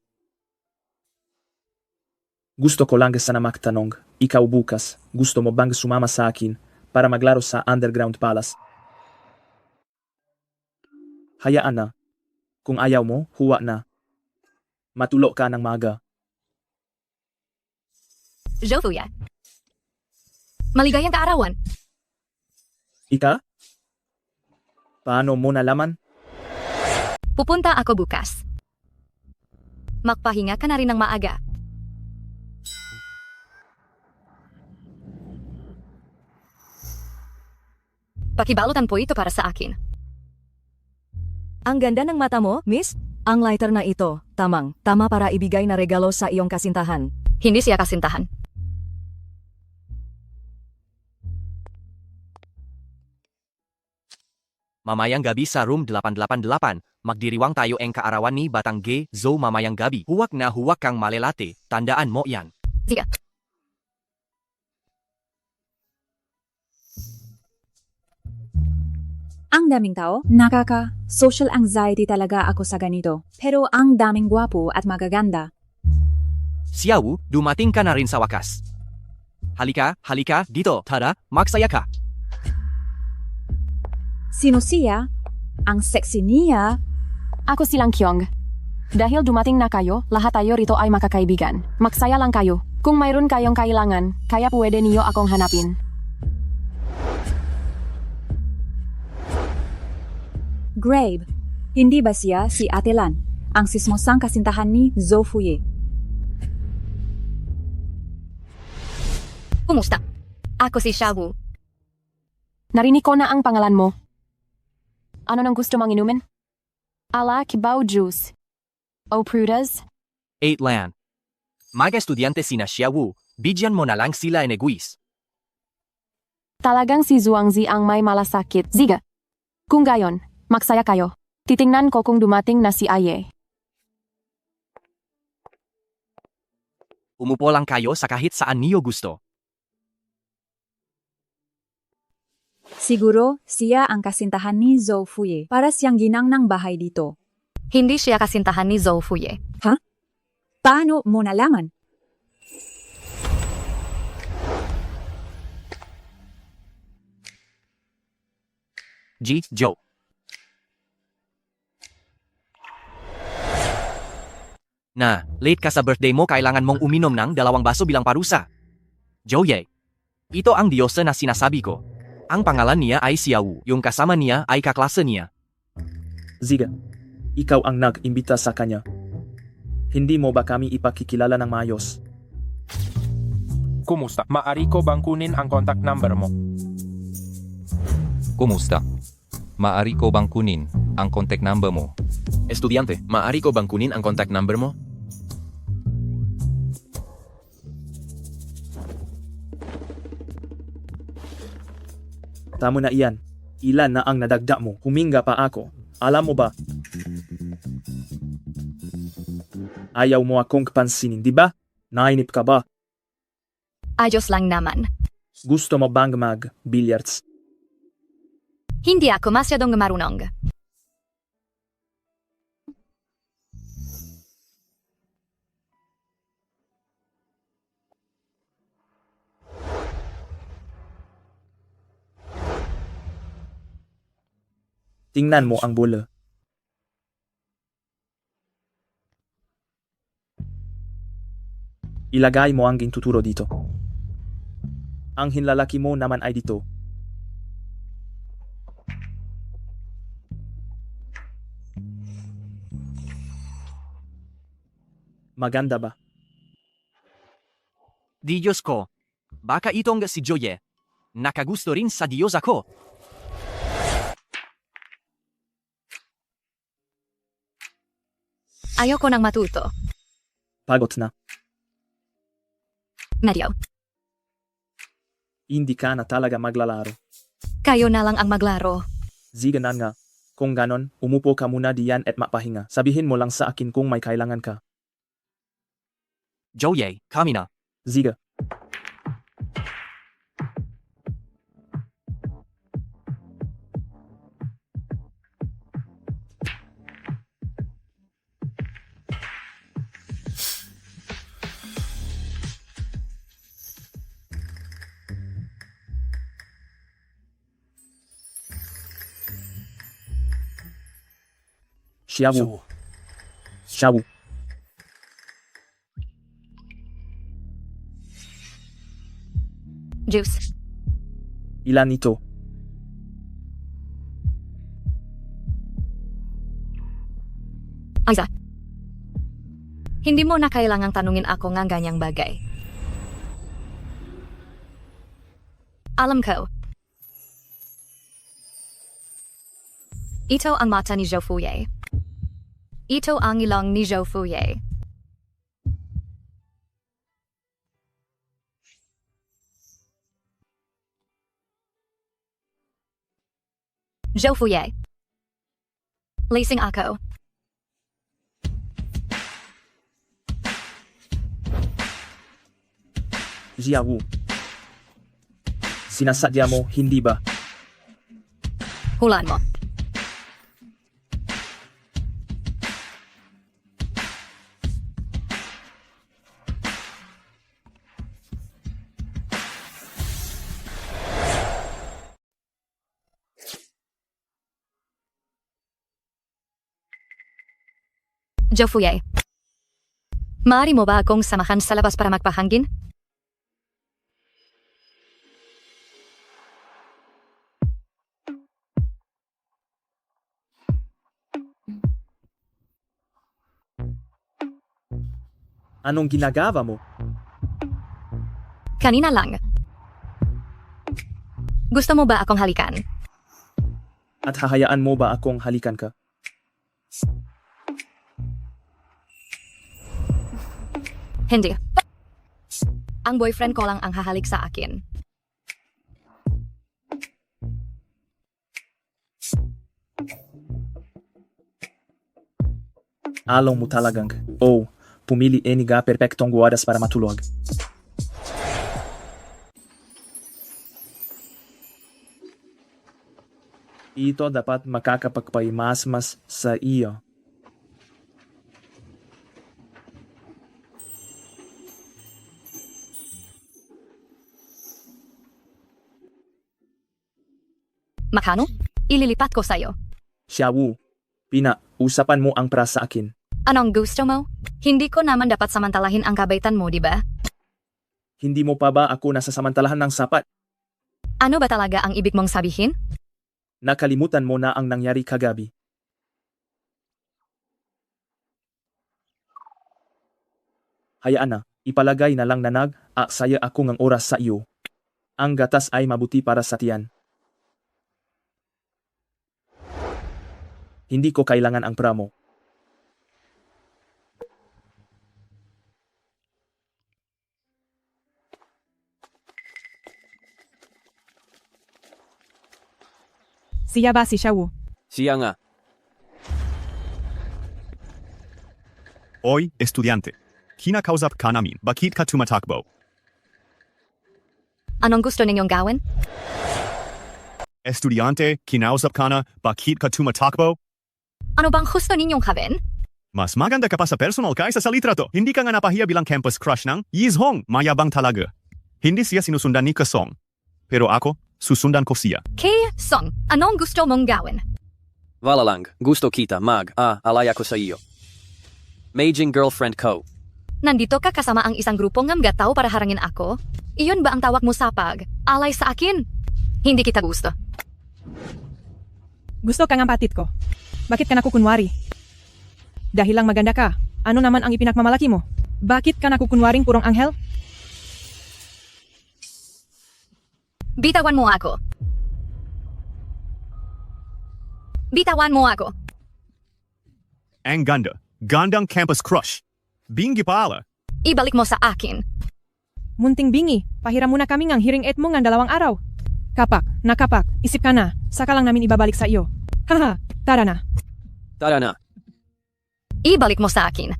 [SPEAKER 2] Gusto ko lang sana magtanong, ikaw bukas, gusto mo bang sumama sa akin para maglaro sa Underground Palace? Hayaan na. Kung ayaw mo, huwa na. Matulog ka ng maga.
[SPEAKER 4] Jofuya. Maligayang kaarawan.
[SPEAKER 2] Ika? Paano mo nalaman?
[SPEAKER 4] Pupunta ako bukas. Magpahinga ka na rin ng maaga. Pakibalutan po ito para sa akin.
[SPEAKER 1] Ang ganda ng mata mo, miss. Ang lighter na ito, tama para ibigay na regalo sa iyong kasintahan.
[SPEAKER 4] Hindi siya kasintahan.
[SPEAKER 15] Mamayang gabi sa room 888, magdiriwang tayo ang kaarawan ni Batang Ge Zo mamayang gabi. Huwag na huwag kang malelate, tandaan mo yan.
[SPEAKER 4] Sige.
[SPEAKER 13] Ang daming tao, social anxiety talaga ako sa ganito. Pero ang daming gwapo at magaganda.
[SPEAKER 15] Xiaowu, dumating ka na rin sa wakas. Halika dito, tara, magsaya ka.
[SPEAKER 13] Sino siya? Ang sexy niya.
[SPEAKER 5] Ako si Lang Kyong. Dahil dumating na kayo, lahat tayo rito ay makakaibigan. Magsaya lang kayo. Kung mayroon kayong kailangan, kaya pwede niyo akong hanapin.
[SPEAKER 13] Grabe. Hindi ba siya si Ate Lan, ang sismosang kasintahan ni Zo Fuye?
[SPEAKER 4] Kumusta? Ako si Xiaowu.
[SPEAKER 5] Narinig ko na ang pangalan mo. Ano nang gusto mong inumin? Ala Kibao Juice. O Prutas?
[SPEAKER 15] 8 Lan. Mga estudyante sina Xiaowu, bigyan mo na lang sila enegwis.
[SPEAKER 5] Talagang si Zhuangzi ang may malasakit. Ziga. Kung gayon, magsaya kayo. Titingnan ko kung dumating na si Aye.
[SPEAKER 15] Umupo lang kayo sa kahit saan niyo gusto.
[SPEAKER 13] Siguro, siya ang kasintahan ni Zo Fuye para siyang ginang ng bahay dito.
[SPEAKER 4] Hindi siya kasintahan ni Zo Fuye.
[SPEAKER 13] Ha? Paano mo nalaman?
[SPEAKER 15] Joe. Late ka sa birthday mo, kailangan mong uminom ng 2 baso bilang parusa. Joye. Ito ang diyosa na sinasabi ko. Ang pangalan niya ay Xiaowu, yung kasama niya ay kaklase niya.
[SPEAKER 2] Ziga, ikaw ang nag-imbita sa kanya. Hindi mo ba kami ipakikilala ng maayos?
[SPEAKER 10] Kumusta? Maari ko bang kunin ang contact number mo?
[SPEAKER 16] Kumusta? Maari ko bang kunin ang contact number mo?
[SPEAKER 7] Estudyante, maari ko bang kunin ang contact number mo?
[SPEAKER 2] Tamo na iyan. Ilan na ang nadagda mo? Huminga pa ako. Alam mo ba? Ayaw mo akong pansinin, di ba? Nainip ka ba?
[SPEAKER 4] Ayos lang naman.
[SPEAKER 2] Gusto mo bang mag-billiards?
[SPEAKER 4] Hindi ako masyadong marunong.
[SPEAKER 2] Tingnan mo ang bola. Ilagay mo ang gintuturo dito. Ang hinlalaki mo naman ay dito. Maganda ba?
[SPEAKER 15] Di Diyos ko. Baka itong si Joye. Nakagusto rin sa Diyos ako.
[SPEAKER 4] Ayoko nang matuto.
[SPEAKER 2] Pagod na.
[SPEAKER 4] Medyo.
[SPEAKER 2] Hindi ka na talaga maglalaro.
[SPEAKER 4] Kayo na lang ang maglaro.
[SPEAKER 2] Sige na nga. Kung ganon, umupo ka muna diyan at mapahinga. Sabihin mo lang sa akin kung may kailangan ka.
[SPEAKER 15] Joye, kami na.
[SPEAKER 2] Sige. Xiawu. Xiawu.
[SPEAKER 4] Juice.
[SPEAKER 2] Ilan ito?
[SPEAKER 4] Isa. Hindi mo na kailangang tanungin ako ng ganyang bagay. Alam ko. Ito ang mata ni Zhou Fuye. Ito ang ilong ni Zhou Fuye. Zhou Fuye. Lasing ako.
[SPEAKER 2] Xiawu. Sinasadya mo, hindi ba?
[SPEAKER 4] Hulaan mo. Zhou Fuye. Maaari mo ba akong samahan sa labas para magpahangin?
[SPEAKER 2] Anong ginagawa mo?
[SPEAKER 4] Kanina lang. Gusto mo ba akong halikan?
[SPEAKER 2] At hahayaan mo ba akong halikan ka?
[SPEAKER 4] Hindi. Ang boyfriend ko lang ang hahalik sa akin.
[SPEAKER 2] Along mo talagang. Oh, pumili eniga perpektong guwadas para matulog. Ito dapat makakapagpaimas sa iyo.
[SPEAKER 4] Makano? Ililipat ko sa'yo.
[SPEAKER 2] Xiawu, usapan mo ang para sa akin.
[SPEAKER 4] Anong gusto mo? Hindi ko naman dapat samantalahin ang kabaitan mo, di ba?
[SPEAKER 2] Hindi mo pa ba ako nasasamantalahan ng sapat?
[SPEAKER 4] Ano ba talaga ang ibig mong sabihin?
[SPEAKER 2] Nakalimutan mo na ang nangyari kagabi. Hayaan na, ipalagay na lang na nag-aksaya ako ng oras sa iyo. Ang gatas ay mabuti para sa tiyan. Hindi ko kailangan ang pramo.
[SPEAKER 3] Siya ba si Xiawu?
[SPEAKER 14] Siya nga.
[SPEAKER 12] Oy, estudyante. Kinakausap ka namin. Bakit ka tumatakbo?
[SPEAKER 4] Anong gusto ninyong gawin?
[SPEAKER 12] Estudyante, kinausap ka na. Bakit ka tumatakbo?
[SPEAKER 4] Ano bang gusto ninyong gawin?
[SPEAKER 12] Mas maganda ka pa sa personal kaysa sa litrato. Hindi ka nga napahiya bilang campus crush ng Yizhong. Mayabang talaga. Hindi siya sinusundan ni Kasong. Pero ako, susundan ko siya.
[SPEAKER 4] Song, anong gusto mong gawin?
[SPEAKER 14] Wala lang. Gusto kita alaya ko sa iyo. Maging girlfriend ko.
[SPEAKER 4] Nandito ka kasama ang isang grupo ng mga tao para harangin ako? Iyon ba ang tawag mo sa alay sa akin? Hindi kita gusto.
[SPEAKER 3] Gusto ka ng patit ko. Bakit ka nakukunwari? Dahil lang maganda ka, ano naman ang ipinagmamalaki mo? Bakit ka nakukunwaring purong anghel?
[SPEAKER 4] Bitawan mo ako. Bitawan mo ako.
[SPEAKER 12] Ang ganda. Gandang campus crush. Bingi pala.
[SPEAKER 4] Ibalik mo sa akin.
[SPEAKER 3] Munting bingi, pahiram muna kami ngang hearing aid mo ngang 2 araw. Kapak, nakapak, isip ka na, saka lang namin ibabalik sa iyo. Haha, tara na.
[SPEAKER 14] Tara na.
[SPEAKER 4] Ibalik mo sa akin.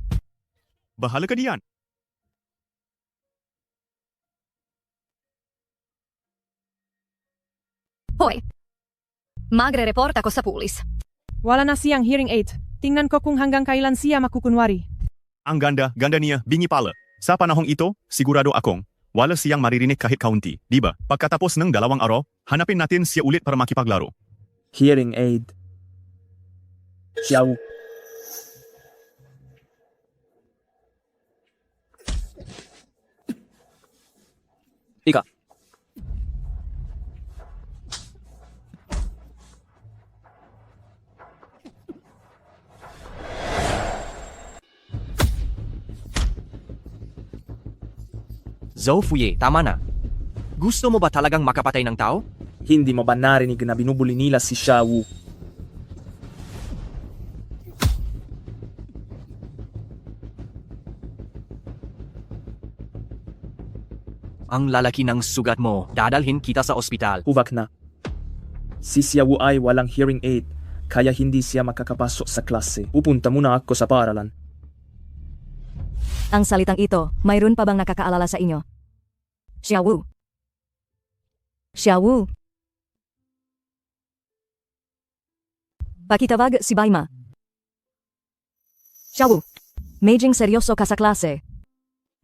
[SPEAKER 12] Bahala ka diyan.
[SPEAKER 4] Hoy. Magre-report ako sa pulis.
[SPEAKER 3] Wala na siyang hearing aid. Tingnan ko kung hanggang kailan siya makukunwari.
[SPEAKER 12] Ang ganda niya, bingi pala. Sa panahong ito, sigurado akong wala siyang maririnig kahit kaunti, di ba? Pagkatapos ng 2 araw, hanapin natin siya ulit para makipaglaro.
[SPEAKER 2] Hearing aid. Xiao.
[SPEAKER 14] Ika.
[SPEAKER 15] Zoufuye, tama na. Gusto mo ba talagang makapatay ng tao?
[SPEAKER 2] Hindi mo ba narinig na binubuli nila si Xiao?
[SPEAKER 15] Ang lalaki ng sugat mo, dadalhin kita sa ospital.
[SPEAKER 2] Huvak na. Si Xiao ay walang hearing aid, kaya hindi siya makakapasok sa klase. Pupunta muna ako sa paaralan.
[SPEAKER 1] Ang salitang ito, mayroon pa bang nakakaalala sa inyo? Xiao. Xiao. Pakitawag si Baima. Xiao. Medyo seryoso ka sa klase.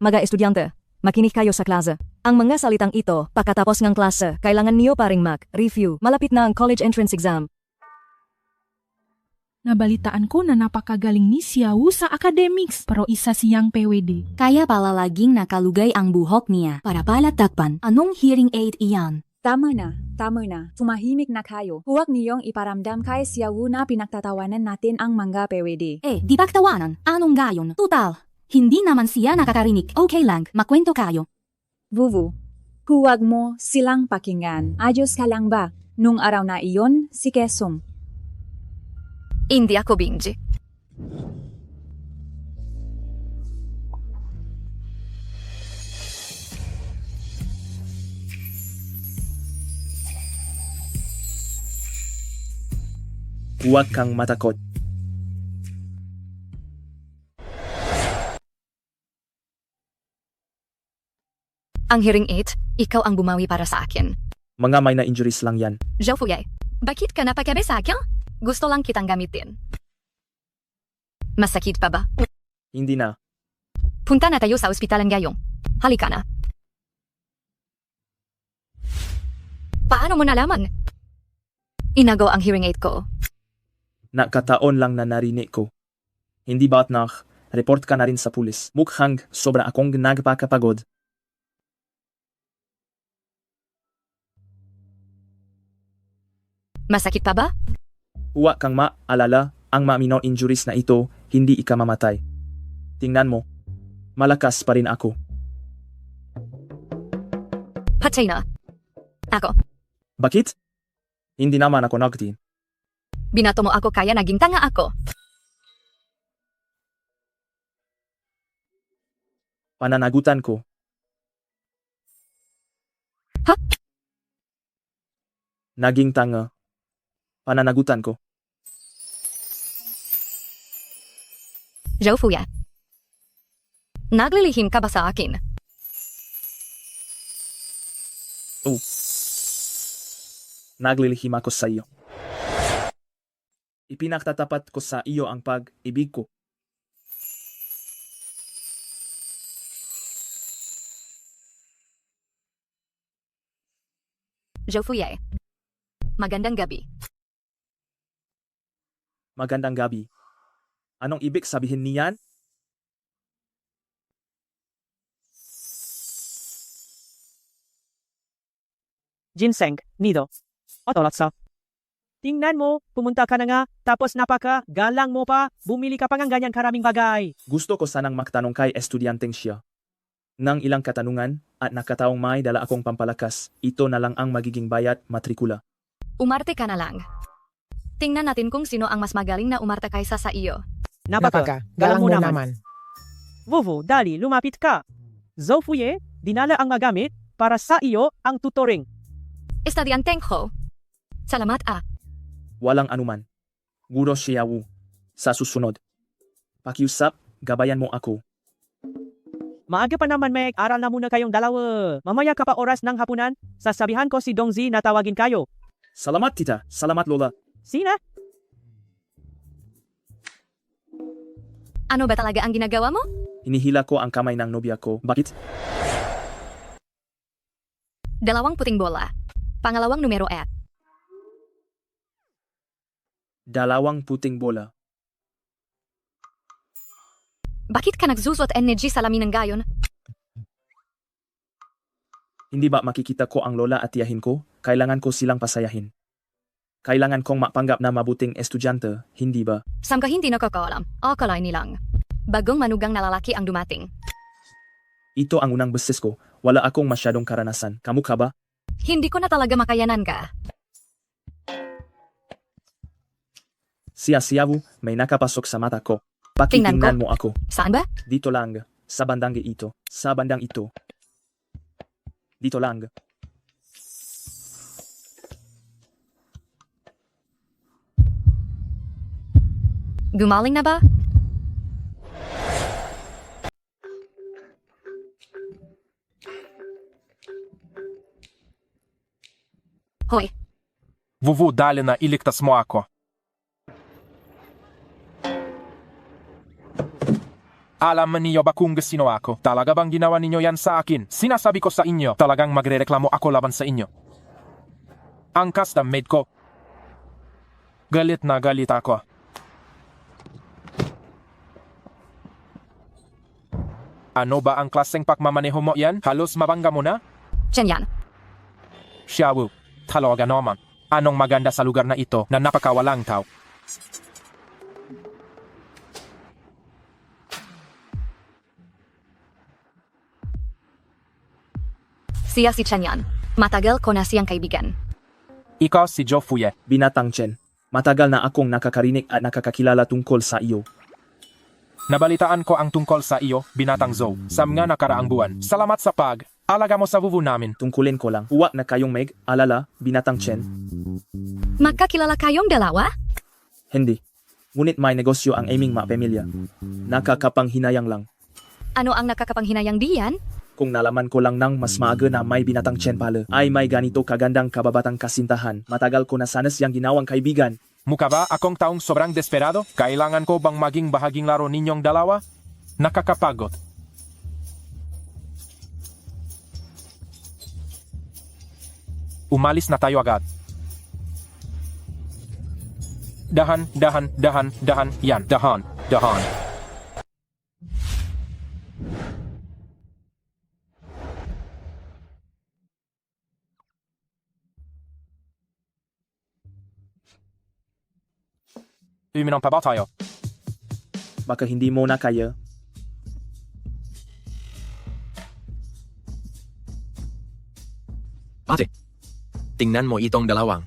[SPEAKER 1] Mga estudyante, makinig kayo sa klase. Ang mga salitang ito, pagkatapos ng klase, kailangan niyo pa ring mag-review. Malapit na ang college entrance exam.
[SPEAKER 17] Nabalitaan ko na napakagaling ni Xiao sa academics, pero isa siyang PWD.
[SPEAKER 11] Kaya pala laging nakalugay ang buhok niya para palatakpan. Anong hearing aid iyan?
[SPEAKER 13] Tama na. Tumahimik na kayo. Huwag niyong iparamdam kay Xiao na pinagtatawanan natin ang mga PWD.
[SPEAKER 11] Di pagtawanan. Anong gayon? Total. Hindi naman siya nakakarinig. Okay lang, makwento kayo.
[SPEAKER 13] Vuvu, huwag mo silang pakinggan. Ayos ka lang ba? Nung araw na iyon, si Kesong.
[SPEAKER 4] Hindi ako bingi.
[SPEAKER 2] Huwag kang matakot.
[SPEAKER 4] Ang hearing aid, ikaw ang bumawi para sa akin.
[SPEAKER 2] Mga may na injuries lang yan.
[SPEAKER 4] Zhao Fuyai, bakit ka napakabe sa akin? Gusto lang kitang gamitin. Masakit pa ba?
[SPEAKER 2] Hindi na.
[SPEAKER 4] Punta na tayo sa ospitalan ngayong. Halika na. Paano mo nalaman? Inago ang hearing aid ko.
[SPEAKER 2] Nakataon lang na narinig ko. Hindi ba't report ka na rin sa pulis. Mukhang sobra akong nagpakapagod.
[SPEAKER 4] Masakit pa ba?
[SPEAKER 2] Huwag kang maalala, ang mga minor injuries na ito, hindi ikamamatay. Tingnan mo, malakas pa rin ako.
[SPEAKER 4] Patay na. Ako.
[SPEAKER 2] Bakit? Hindi naman ako nagtin.
[SPEAKER 4] Binato mo ako kaya naging tanga ako.
[SPEAKER 2] Pananagutan ko.
[SPEAKER 4] Ha?
[SPEAKER 2] Naging tanga. Pananagutan ko.
[SPEAKER 4] Zhao Fuyai. Naglilihim ka ba sa akin?
[SPEAKER 2] Oh. Naglilihim ako sa iyo. Ipinagtatapat ko sa iyo ang pag-ibig ko.
[SPEAKER 4] Zhao Fuyai. Magandang gabi.
[SPEAKER 2] Magandang gabi. Anong ibig sabihin niyan?
[SPEAKER 8] ginseng, nido. Otolotso. Tingnan mo, pumunta ka na nga, tapos napaka, galang mo pa, bumili ka pa ng ganyan karaming bagay.
[SPEAKER 2] Gusto ko sanang magtanong kay estudyanteng siya. Nang ilang katanungan, at nakataong may dala akong pampalakas, ito na lang ang magiging bayad matrikula.
[SPEAKER 4] Umarte ka na lang. Tingnan natin kung sino ang mas magaling na umarte kaysa sa iyo.
[SPEAKER 3] Napaka, galang mo naman.
[SPEAKER 8] Vuvu, dali, lumapit ka. Zofuye, dinala ang magamit para sa iyo ang tutoring.
[SPEAKER 4] Estudyanteng ko. Salamat ah.
[SPEAKER 2] Walang anuman. Guro Xiaowu. Sa susunod. Pakiusap, gabayan mo ako.
[SPEAKER 8] Maaga pa naman, Meg. Aral na muna kayong dalawa. Mamaya ka pa oras ng hapunan, sasabihan ko si Dongzi na tawagin kayo.
[SPEAKER 2] Salamat tita. Salamat lola.
[SPEAKER 8] Sina?
[SPEAKER 4] Ano ba talaga ang ginagawa mo?
[SPEAKER 2] Hinihila ko ang kamay ng nobya ko. Bakit?
[SPEAKER 4] 2 puting bola. Pangalawang numero at
[SPEAKER 2] 2 puting bola.
[SPEAKER 4] bakit ka nagsusot energy sa lamin ng gayon?
[SPEAKER 2] Hindi ba makikita ko ang lola at tiyahin ko? Kailangan ko silang pasayahin. Kailangan kong mapanggap na mabuting estudyante, hindi ba?
[SPEAKER 4] Sam ka hindi nakakaalam. Akala nilang. Bagong manugang na lalaki ang dumating.
[SPEAKER 2] Ito ang unang beses ko. Wala akong masyadong karanasan. Kamu ka ba?
[SPEAKER 4] Hindi ko na talaga makayanan ka.
[SPEAKER 2] Siya Xiaowu, may nakapasok sa mata ko.
[SPEAKER 4] Tingnan
[SPEAKER 2] Pakitingnan
[SPEAKER 4] ko.
[SPEAKER 2] mo ako.
[SPEAKER 4] Saan ba?
[SPEAKER 2] Dito lang. Sa bandang ito. Sa bandang ito. Dito lang.
[SPEAKER 4] Gumaling na ba? Hoy,
[SPEAKER 10] Vuvu, dali na, iligtas mo ako. Alam niyo ba kung sino ako? Talaga bang ginawa ninyo yan sa akin? Sinasabi ko sa inyo, talagang magrereklamo ako laban sa inyo. Ang custom made ko. Galit na galit ako. Ano ba ang klaseng pagmamaneho mo yan? Halos mabangga mo na?
[SPEAKER 4] Chen yan.
[SPEAKER 10] Xiaowu, talaga naman. Anong maganda sa lugar na ito na napakawalang tao?
[SPEAKER 4] Siya si Chen yan. Matagal ko na siyang kaibigan.
[SPEAKER 10] Ikaw si Zhou Fuye.
[SPEAKER 2] Binatang Chen. Matagal na akong nakakarinig at nakakakilala tungkol sa iyo.
[SPEAKER 10] Nabalitaan ko ang tungkol sa iyo, binatang Zhou, sa mga nakaraang buwan. Salamat sa alaga mo sa vuvu namin.
[SPEAKER 2] Tungkulin ko lang. Huwag na kayong alala, binatang Chen.
[SPEAKER 4] Magkakilala kayong dalawa?
[SPEAKER 2] Hindi. Ngunit may negosyo ang aming mapamilya. Nakakapanghinayang lang.
[SPEAKER 4] Ano ang nakakapanghinayang diyan?
[SPEAKER 2] Kung nalaman ko lang ng mas maaga na may binatang Chen pala, ay may ganito kagandang kababatang kasintahan. Matagal ko na sana siyang ginawang kaibigan.
[SPEAKER 10] Mukha ba akong taong sobrang desperado? Kailangan ko bang maging bahaging laro ninyong dalawa? Nakakapagod. Umalis na tayo agad. Dahan, dahan, dahan, dahan, yan, dahan, dahan. Uminom pa ba tayo?
[SPEAKER 2] Baka hindi mo na kaya.
[SPEAKER 7] Ate, tingnan mo itong dalawang.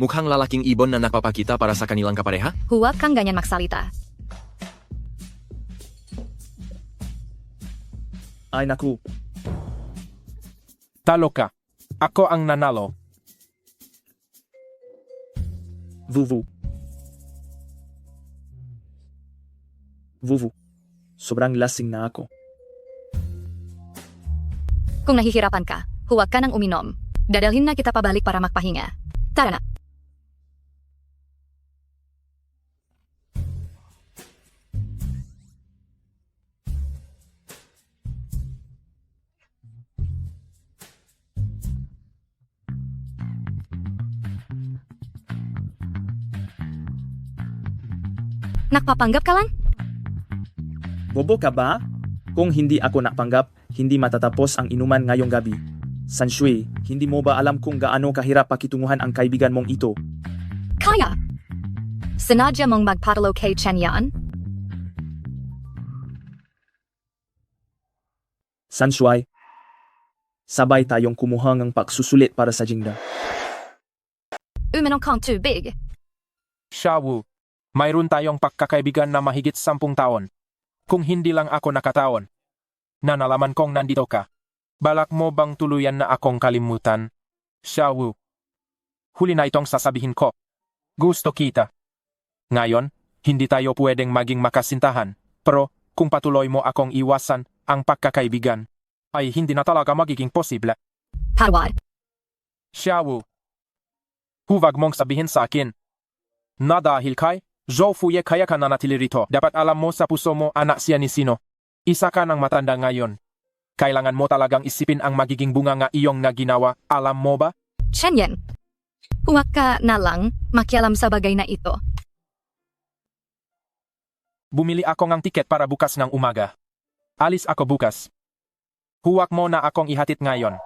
[SPEAKER 7] Mukhang lalaking ibon na nagpapakita para sa kanilang kapareha?
[SPEAKER 4] Huwag kang ganyan magsalita.
[SPEAKER 2] Ay naku.
[SPEAKER 10] Talo ka. Ako ang nanalo.
[SPEAKER 2] Vuvu. Vuvu. Sobrang lasing na ako.
[SPEAKER 4] Kung nahihirapan ka, huwag ka nang uminom. Dadalhin na kita pabalik para magpahinga. Tara na. Nagpapanggap ka lang?
[SPEAKER 2] Bobo ka ba? Kung hindi ako napanggap, hindi matatapos ang inuman ngayong gabi. Sanshui, hindi mo ba alam kung gaano kahirap pakitunguhan ang kaibigan mong ito?
[SPEAKER 4] Kaya! Sinadya mong magpatalo kay Chen yan?
[SPEAKER 2] Sanshui, sabay tayong kumuha ng pagsusulit para sa Jingda.
[SPEAKER 4] Uminom kang tubig.
[SPEAKER 10] Xiaowu, mayroon tayong pagkakaibigan na mahigit 10 taon. Kung hindi lang ako nakataon, na nalaman kong nandito ka, balak mo bang tuluyan na akong kalimutan? Xiaowu, huli na itong sasabihin ko. Gusto kita. Ngayon, hindi tayo pwedeng maging makasintahan, pero kung patuloy mo akong iwasan ang pagkakaibigan, ay hindi na talaga magiging posible.
[SPEAKER 4] Pawad.
[SPEAKER 10] Xiaowu, huwag mong sabihin sa akin na dahil kay Zhou Fuye kaya ka nanatili rito. Dapat alam mo sa puso mo anak siya ni sino. Isa ka ng matanda ngayon. Kailangan mo talagang isipin ang magiging bunga nga iyong naginawa. Alam mo ba?
[SPEAKER 4] Chen Yan, huwag ka na lang makialam sa bagay na ito.
[SPEAKER 10] Bumili ako ng tiket para bukas ng umaga. Alis ako bukas. Huwag mo na akong ihatid ngayon.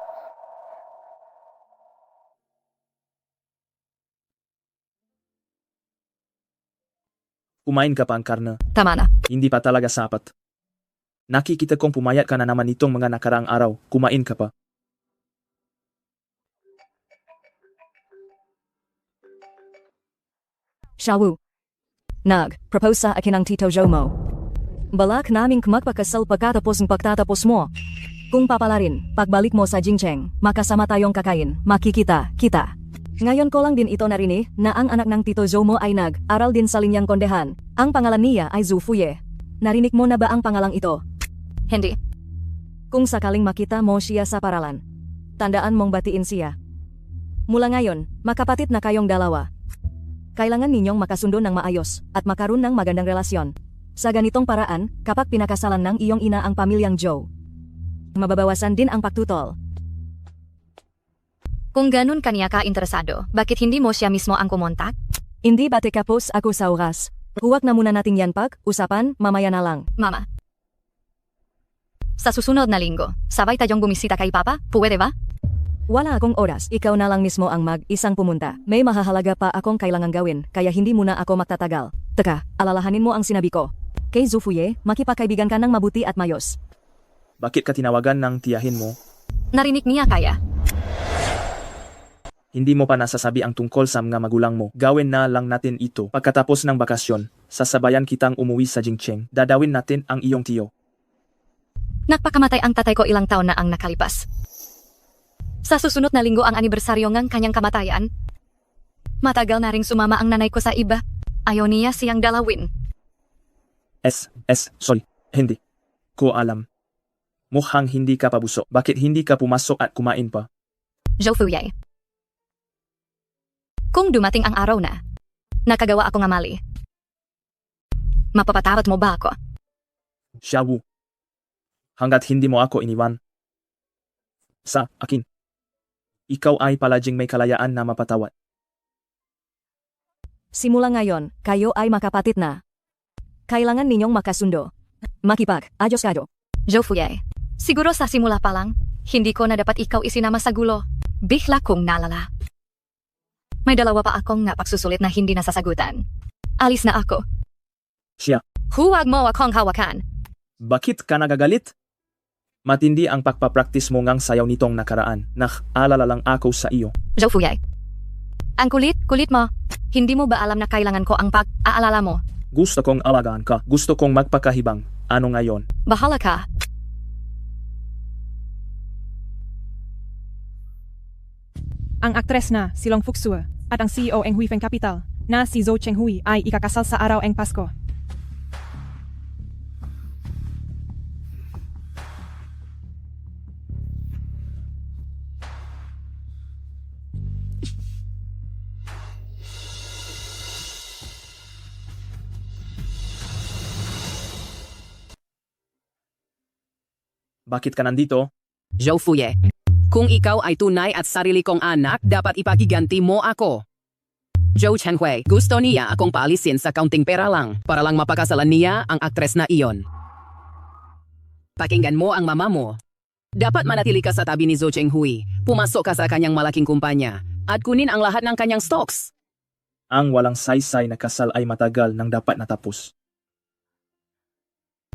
[SPEAKER 2] Kumain ka pa ang karne.
[SPEAKER 4] Tama na.
[SPEAKER 2] Hindi pa talaga sapat. Nakikita kong pumayat ka na naman itong mga nakaraang araw. Kumain ka pa.
[SPEAKER 1] Xiaowu. Nag-propose sa akin ang Tito Zhou mo. Balak naming magpakasal pagkatapos ng pagtatapos mo. Kung papalarin, pagbalik mo sa Jingcheng, makasama tayong kakain, makikita, kita. Ngayon ko lang din ito narinig na ang anak ng Tito Zhou mo ay nag-aral din sa linyang kondehan. Ang pangalan niya ay Zhu Fuye. Narinig mo na ba ang pangalang ito?
[SPEAKER 4] Hindi.
[SPEAKER 1] Kung sakaling makita mo siya sa paralan, tandaan mong batiin siya. Mula ngayon, makapatid na kayong dalawa. Kailangan ninyong makasundo ng maayos at makaroon ng magandang relasyon. Sa ganitong paraan, kapag pinakasalan ng iyong ina ang pamilyang Zhou, mababawasan din ang pagtutol.
[SPEAKER 4] Kung ganun kaniya ka interesado, bakit hindi mo siya mismo ang kumontak?
[SPEAKER 1] Hindi ba tekapos ako sa oras? Huwag na muna natin yan usapan, mamaya na lang.
[SPEAKER 4] Mama. Sa susunod na linggo, sabay tayong bumisita kay Papa, pwede ba?
[SPEAKER 1] Wala akong oras, ikaw na lang mismo ang mag-isang pumunta. May mahahalaga pa akong kailangan gawin, kaya hindi muna ako magtatagal. Teka, alalahanin mo ang sinabi ko. Kay Zhu Fuye, makipagkaibigan ka ng mabuti at mayos.
[SPEAKER 2] Bakit ka tinawagan ng tiyahin mo?
[SPEAKER 4] Narinig niya kaya.
[SPEAKER 2] Hindi mo pa nasasabi ang tungkol sa mga magulang mo. Gawin na lang natin ito. Pagkatapos ng bakasyon, sasabayan kitang umuwi sa Jingcheng. Dadawin natin ang iyong tiyo.
[SPEAKER 4] Nagpakamatay ang tatay ko ilang taon na ang nakalipas. Sa susunod na linggo ang anibersaryo ng kanyang kamatayan. Matagal na ring sumama ang nanay ko sa iba. Ayaw niya siyang dalawin.
[SPEAKER 2] Sorry, hindi ko alam. Mukhang hindi ka pabuso. Bakit hindi ka pumasok at kumain pa?
[SPEAKER 4] Zhou Fuye. Kung dumating ang araw na, nakagawa ako ng mali. Mapapatawad mo ba ako?
[SPEAKER 2] Xiaowu. Hanggat hindi mo ako iniwan sa akin, ikaw ay palaging may kalayaan na mapatawad.
[SPEAKER 1] Simula ngayon, kayo ay makapatid na. Kailangan ninyong makasundo. Makipag-ayos kayo.
[SPEAKER 4] Zhou Fuye, siguro sa simula pa lang, hindi ko na dapat ikaw isinama sa gulo. Bigla kong nalala. May dalawa pa akong napagsusulit na hindi nasasagutan. Alis na ako.
[SPEAKER 2] Siya.
[SPEAKER 4] Huwag mo akong hawakan.
[SPEAKER 2] Bakit ka nagagalit? Matindi ang pagpapraktis mo ngang sayaw nitong nakaraan. Alala lang ako sa iyo.
[SPEAKER 4] Zhou Fuye. Ang kulit mo. Hindi mo ba alam na kailangan ko ang pag-aalala mo?
[SPEAKER 2] Gusto kong alagaan ka. Gusto kong magpakahibang. Ano ngayon?
[SPEAKER 4] Bahala ka.
[SPEAKER 18] Ang aktres na si Long Fuxue at ang CEO ng Huifeng Capital na si Zhou Chenghui ay ikakasal sa araw ng Pasko.
[SPEAKER 2] Bakit ka nandito?
[SPEAKER 19] Zhou Fuye, kung ikaw ay tunay at sarili kong anak, dapat ipagiganti mo ako. Zhou Chenhui, gusto niya akong paalisin sa kaunting pera lang para lang mapakasalan niya ang aktres na iyon. Pakinggan mo ang mama mo. Dapat manatili ka sa tabi ni Zhou Chenghui. Pumasok ka sa kanyang malaking kumpanya at kunin ang lahat ng kanyang stocks.
[SPEAKER 2] Ang walang saysay na kasal ay matagal nang dapat natapos.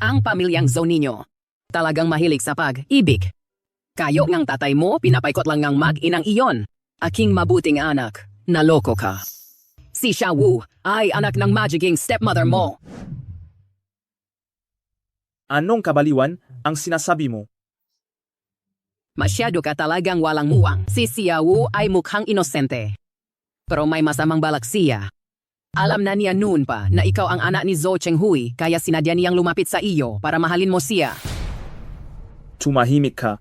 [SPEAKER 19] Ang pamilyang Zhou ninyo talagang mahilig sa pag-ibig. Kayo ngang tatay mo, pinapaikot lang ngang mag-inang iyon. Aking mabuting anak, naloko ka. Si Xiaowu ay anak ng magiging stepmother mo.
[SPEAKER 2] Anong kabaliwan ang sinasabi mo?
[SPEAKER 19] Masyado ka talagang walang muwang. Si Xiaowu ay mukhang inosente. Pero may masamang balak siya. Alam na niya noon pa na ikaw ang anak ni Zhou Chenghui, kaya sinadya niyang lumapit sa iyo para mahalin mo siya.
[SPEAKER 2] Tumahimik ka.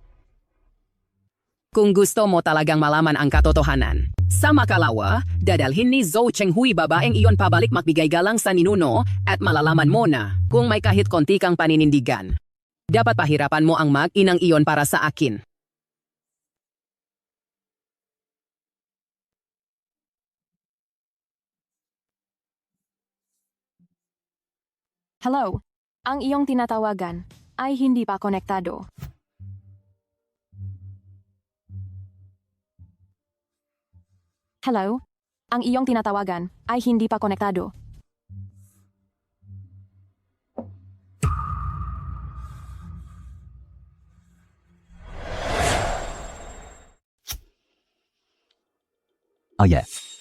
[SPEAKER 19] Kung gusto mo talagang malaman ang katotohanan, sa makalawa, dadalhin ni Zhou Chenghui babaeng iyon pabalik magbigay galang sa ninuno at malalaman mo na kung may kahit konti kang paninindigan. Dapat pahirapan mo ang mag-inang iyon para sa akin.
[SPEAKER 5] Hello? Ang iyong tinatawagan ay hindi pa konektado. Hello? Ang iyong tinatawagan ay hindi pa konektado.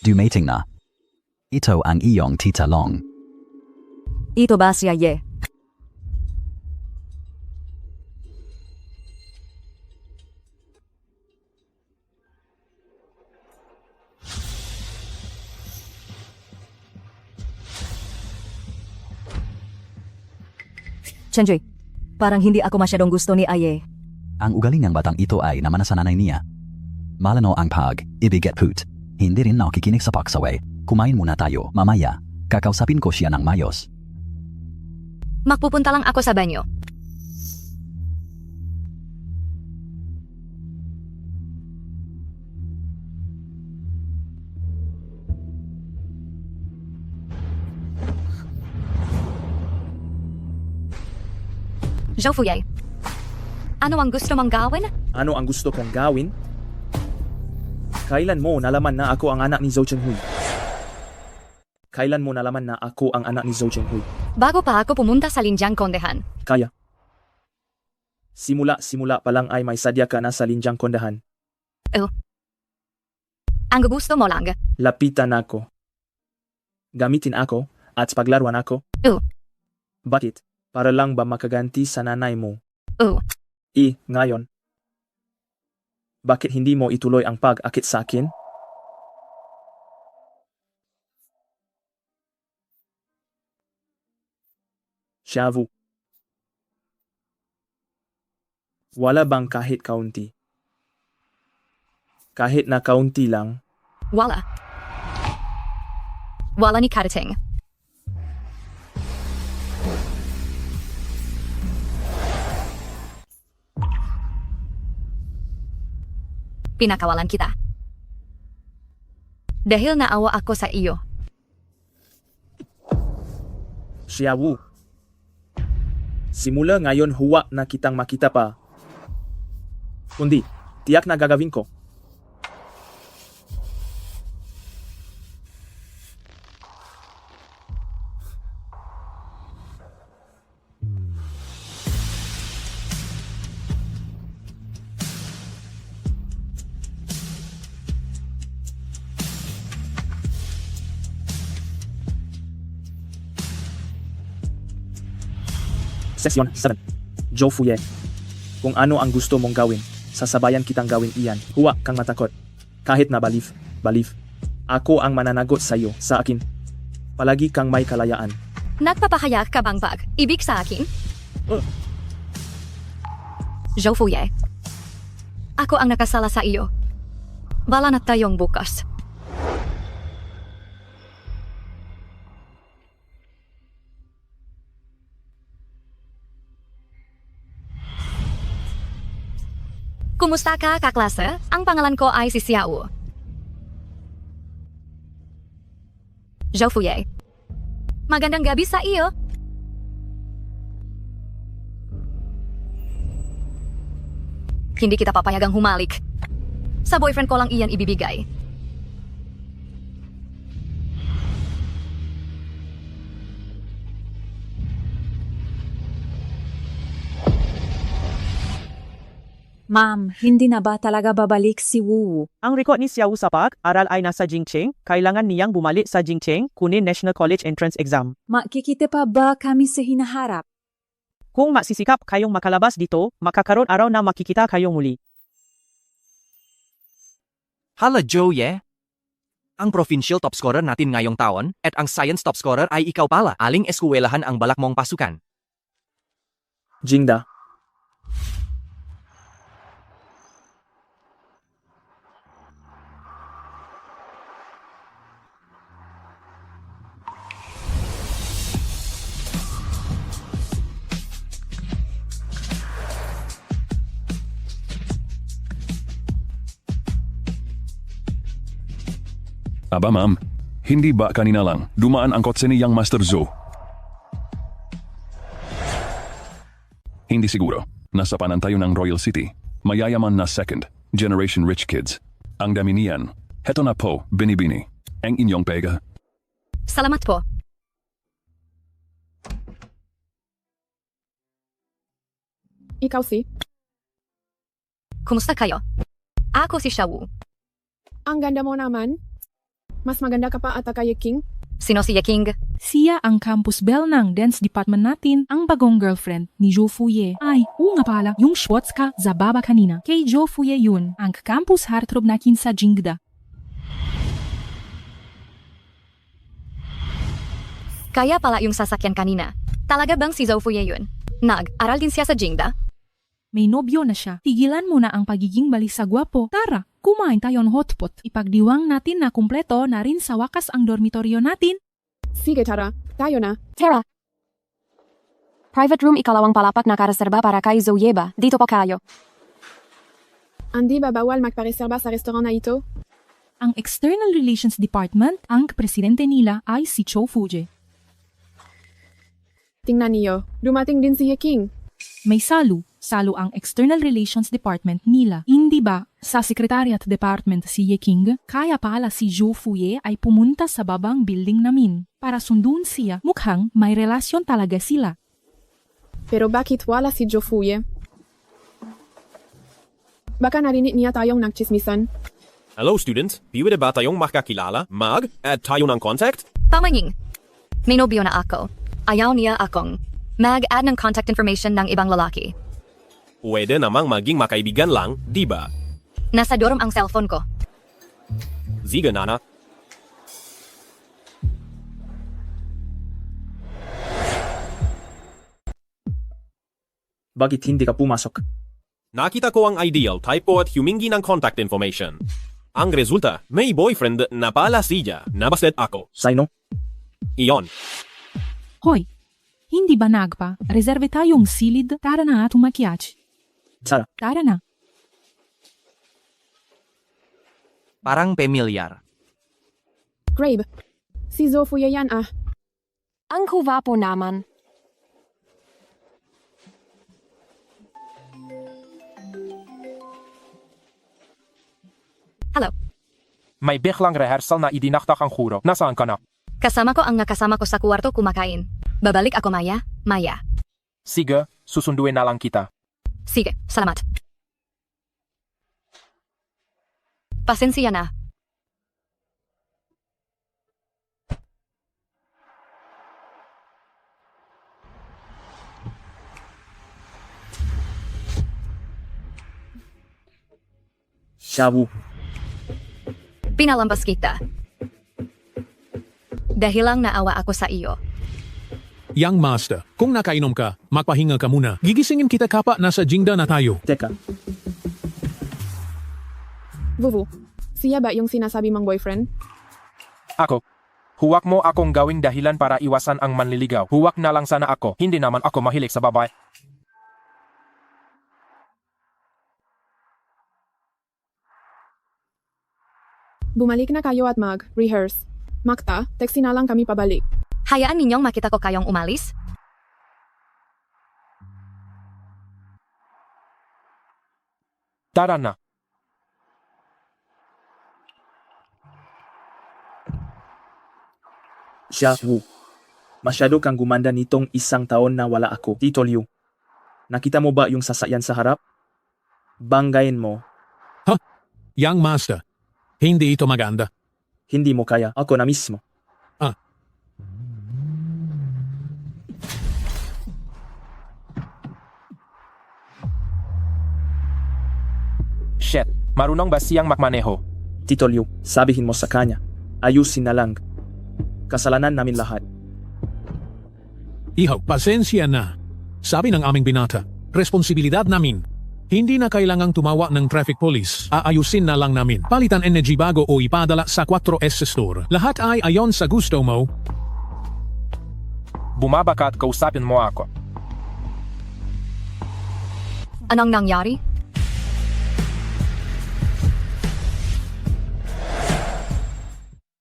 [SPEAKER 20] Dumating na. Ito ang iyong tita Long.
[SPEAKER 1] Ito ba siya Ye? Chenjoy, parang hindi ako masyadong gusto ni Aye.
[SPEAKER 20] Ang ugali ng batang ito ay naman sa nanay niya. Malano ang pag-ibig at put. Hindi rin nakikinig sa paksaway. Kumain muna tayo, mamaya. Kakausapin ko siya ng mayos.
[SPEAKER 4] Magpupunta lang ako sa banyo. Zhou Fuyei, ano ang gusto mong gawin?
[SPEAKER 2] Ano ang gusto kong gawin? Kailan mo nalaman na ako ang anak ni Zhou Chenghui? Kailan mo nalaman na ako ang anak ni Zhou Chenghui?
[SPEAKER 4] Bago pa ako pumunta sa Linjiang Kondahan.
[SPEAKER 2] Kaya. Simula pa lang ay may sadya ka na sa Linjiang Kondahan.
[SPEAKER 4] Ang gusto mo lang.
[SPEAKER 2] Lapitan ako. Gamitin ako at paglaruan ako. Bakit? Para lang ba makaganti sa nanay mo? Ngayon. Bakit hindi mo ituloy ang pag-akit sa akin? Xiaowu. Wala bang kahit kaunti? Kahit na kaunti lang?
[SPEAKER 4] Wala. Wala ni karating. Pinakawalan kita. Dahil naawa ako sa iyo.
[SPEAKER 2] Xiaowu. Simula ngayon huwag na kitang makita pa. Kundi, tiyak na gagawin ko. Seksyon 7. Zhou Fuyei. Kung ano ang gusto mong gawin, sasabayan kitang gawin iyan. Huwag kang matakot. Kahit na baliw. Ako ang mananagot sa iyo, sa akin. Palagi kang may kalayaan.
[SPEAKER 4] Nagpapahayag ka bang ibig sa akin? Zhou Fuyei. Ako ang nakasala sa iyo. Wala na tayong bukas. Kumusta ka, kaklase? Ang pangalan ko ay si Xiaowu. Zhou Fuyei. Magandang gabi sa iyo. Hindi kita papayagang humalik. Sa boyfriend ko lang iyan ibibigay.
[SPEAKER 13] Ma'am, hindi na ba talaga babalik si Wu?
[SPEAKER 8] Ang record ni Xiao sa pag-aral ay nasa Jingcheng. Kailangan niyang bumalik sa Jingcheng kunin National College Entrance Exam.
[SPEAKER 13] Makikita pa ba kami sa hinaharap?
[SPEAKER 8] Kung magsisikap kayong makalabas dito, makakaroon araw na makikita kayong muli.
[SPEAKER 15] Hala Joe, Ang provincial top scorer natin ngayong taon, at ang science top scorer ay ikaw pala. Aling eskwelahan ang balak mong pasukan?
[SPEAKER 2] Jingda.
[SPEAKER 6] Aba ma'am, hindi ba kanina lang dumaan ang kotse ni Yang Master Zo? Hindi siguro. Nasa panan tayo ng Royal City. Mayayaman na second generation rich kids. Ang dami niyan. Heto na po, binibini. Ang inyong pega.
[SPEAKER 4] Salamat po.
[SPEAKER 5] Ikaw si?
[SPEAKER 4] Kumusta kayo? Ako si Xiao.
[SPEAKER 5] Ang ganda mo naman. Mas maganda ka pa ata kay King.
[SPEAKER 4] Sino si King?
[SPEAKER 17] Siya ang campus belle ng dance department natin, ang bagong girlfriend ni Jo Fuye. Ay, nga pala, yung schwartz ka sa baba kanina. Kay Jo Fuye yun, ang campus heartthrob natin sa Jingda.
[SPEAKER 4] Kaya pala yung sasakyan kanina. Talaga bang si Zhou Fuye yun? Nag-aral din siya sa Jingda?
[SPEAKER 17] May nobyo na siya. Tigilan mo na ang pagiging balisa gwapo. Tara, kumain tayo ng hotpot. Ipagdiwang natin na kumpleto na rin sa wakas ang dormitoryo natin.
[SPEAKER 5] Sige Tara, tayo na. Tara. Private room ikalawang palapak na kareserba para kay Zoyeba. Dito po kayo. Andi ba bawal magpareserba sa restaurant na ito?
[SPEAKER 17] Ang External Relations Department, ang presidente nila ay si Cho Fuje.
[SPEAKER 5] Tingnan niyo, dumating din si King.
[SPEAKER 17] May salo ang External Relations Department nila. Hindi ba sa Secretariat Department si Ye King? Kaya pala si Jo Fuye ay pumunta sa babang building namin para sundun siya. Mukhang may relasyon talaga sila.
[SPEAKER 5] Pero bakit wala si Jo Fuye? Baka narinig niya tayong nagchismisan.
[SPEAKER 21] Hello students, pwede ba tayong makakilala? Mag-add tayo ng contact?
[SPEAKER 4] Pamanging. May nobyo na ako. Ayaw niya akong mag-add ng contact information ng ibang lalaki.
[SPEAKER 21] Pwede namang maging makaibigan lang, di ba?
[SPEAKER 4] Nasa dorm ang cellphone ko.
[SPEAKER 21] Sige, Nana.
[SPEAKER 2] Bakit hindi ka pumasok?
[SPEAKER 21] Nakita ko ang ideal type ko at humingi ng contact information. Ang resulta, may boyfriend na pala siya. Nabasted ako.
[SPEAKER 2] Sino?
[SPEAKER 21] Iyon.
[SPEAKER 17] Hoy, hindi ba nagpa? Reserve tayong silid. Tara na at umakyat. Tara na.
[SPEAKER 15] Parang pamilyar.
[SPEAKER 5] Grabe, si Zofuya yan ah. Ang kuwapo naman.
[SPEAKER 4] Hello.
[SPEAKER 10] May biglang rehearsal na idinaktak ang huro. Nasaan ka na?
[SPEAKER 4] Kasama ko ang nakasama ko sa kwarto kumakain. Babalik ako Maya.
[SPEAKER 10] Sige, susunduin na lang kita.
[SPEAKER 4] Sige, salamat. Pasensya na.
[SPEAKER 2] Shabu.
[SPEAKER 4] Pinalampas kita. Dahil lang naawa ako sa iyo.
[SPEAKER 22] Young Master, kung nakainom ka, magpahinga ka muna. Gigisingin kita kapa nasa Jingda na tayo.
[SPEAKER 2] Teka.
[SPEAKER 5] Vuvu, siya ba yung sinasabi mong boyfriend?
[SPEAKER 10] Ako. Huwag mo akong gawing dahilan para iwasan ang manliligaw. Huwag na lang sana ako. Hindi naman ako mahilig sa babae.
[SPEAKER 5] Bumalik na kayo at mag-rehearse. Makta, text na lang kami pabalik.
[SPEAKER 4] Hayaan ninyong makita ko kayong umalis?
[SPEAKER 10] Tara na.
[SPEAKER 2] Xia Wu. Masyado kang gumanda nitong isang taon na wala ako. Tito Liu. Nakita mo ba yung sasakyan sa harap? Banggain mo.
[SPEAKER 22] Young Master, hindi ito maganda.
[SPEAKER 2] Hindi mo kaya. Ako na mismo.
[SPEAKER 10] Shit, marunong ba siyang magmaneho?
[SPEAKER 2] Tito Liu, sabihin mo sa kanya. Ayusin na lang. Kasalanan namin lahat.
[SPEAKER 22] Iho, pasensya na. Sabi ng aming binata, responsibilidad namin. Hindi na kailangang tumawa ng traffic police. Aayusin na lang namin. Palitan energy bago o ipadala sa 4S store. Lahat ay ayon sa gusto mo.
[SPEAKER 10] Bumaba ka at kausapin mo ako.
[SPEAKER 4] Anong nangyari?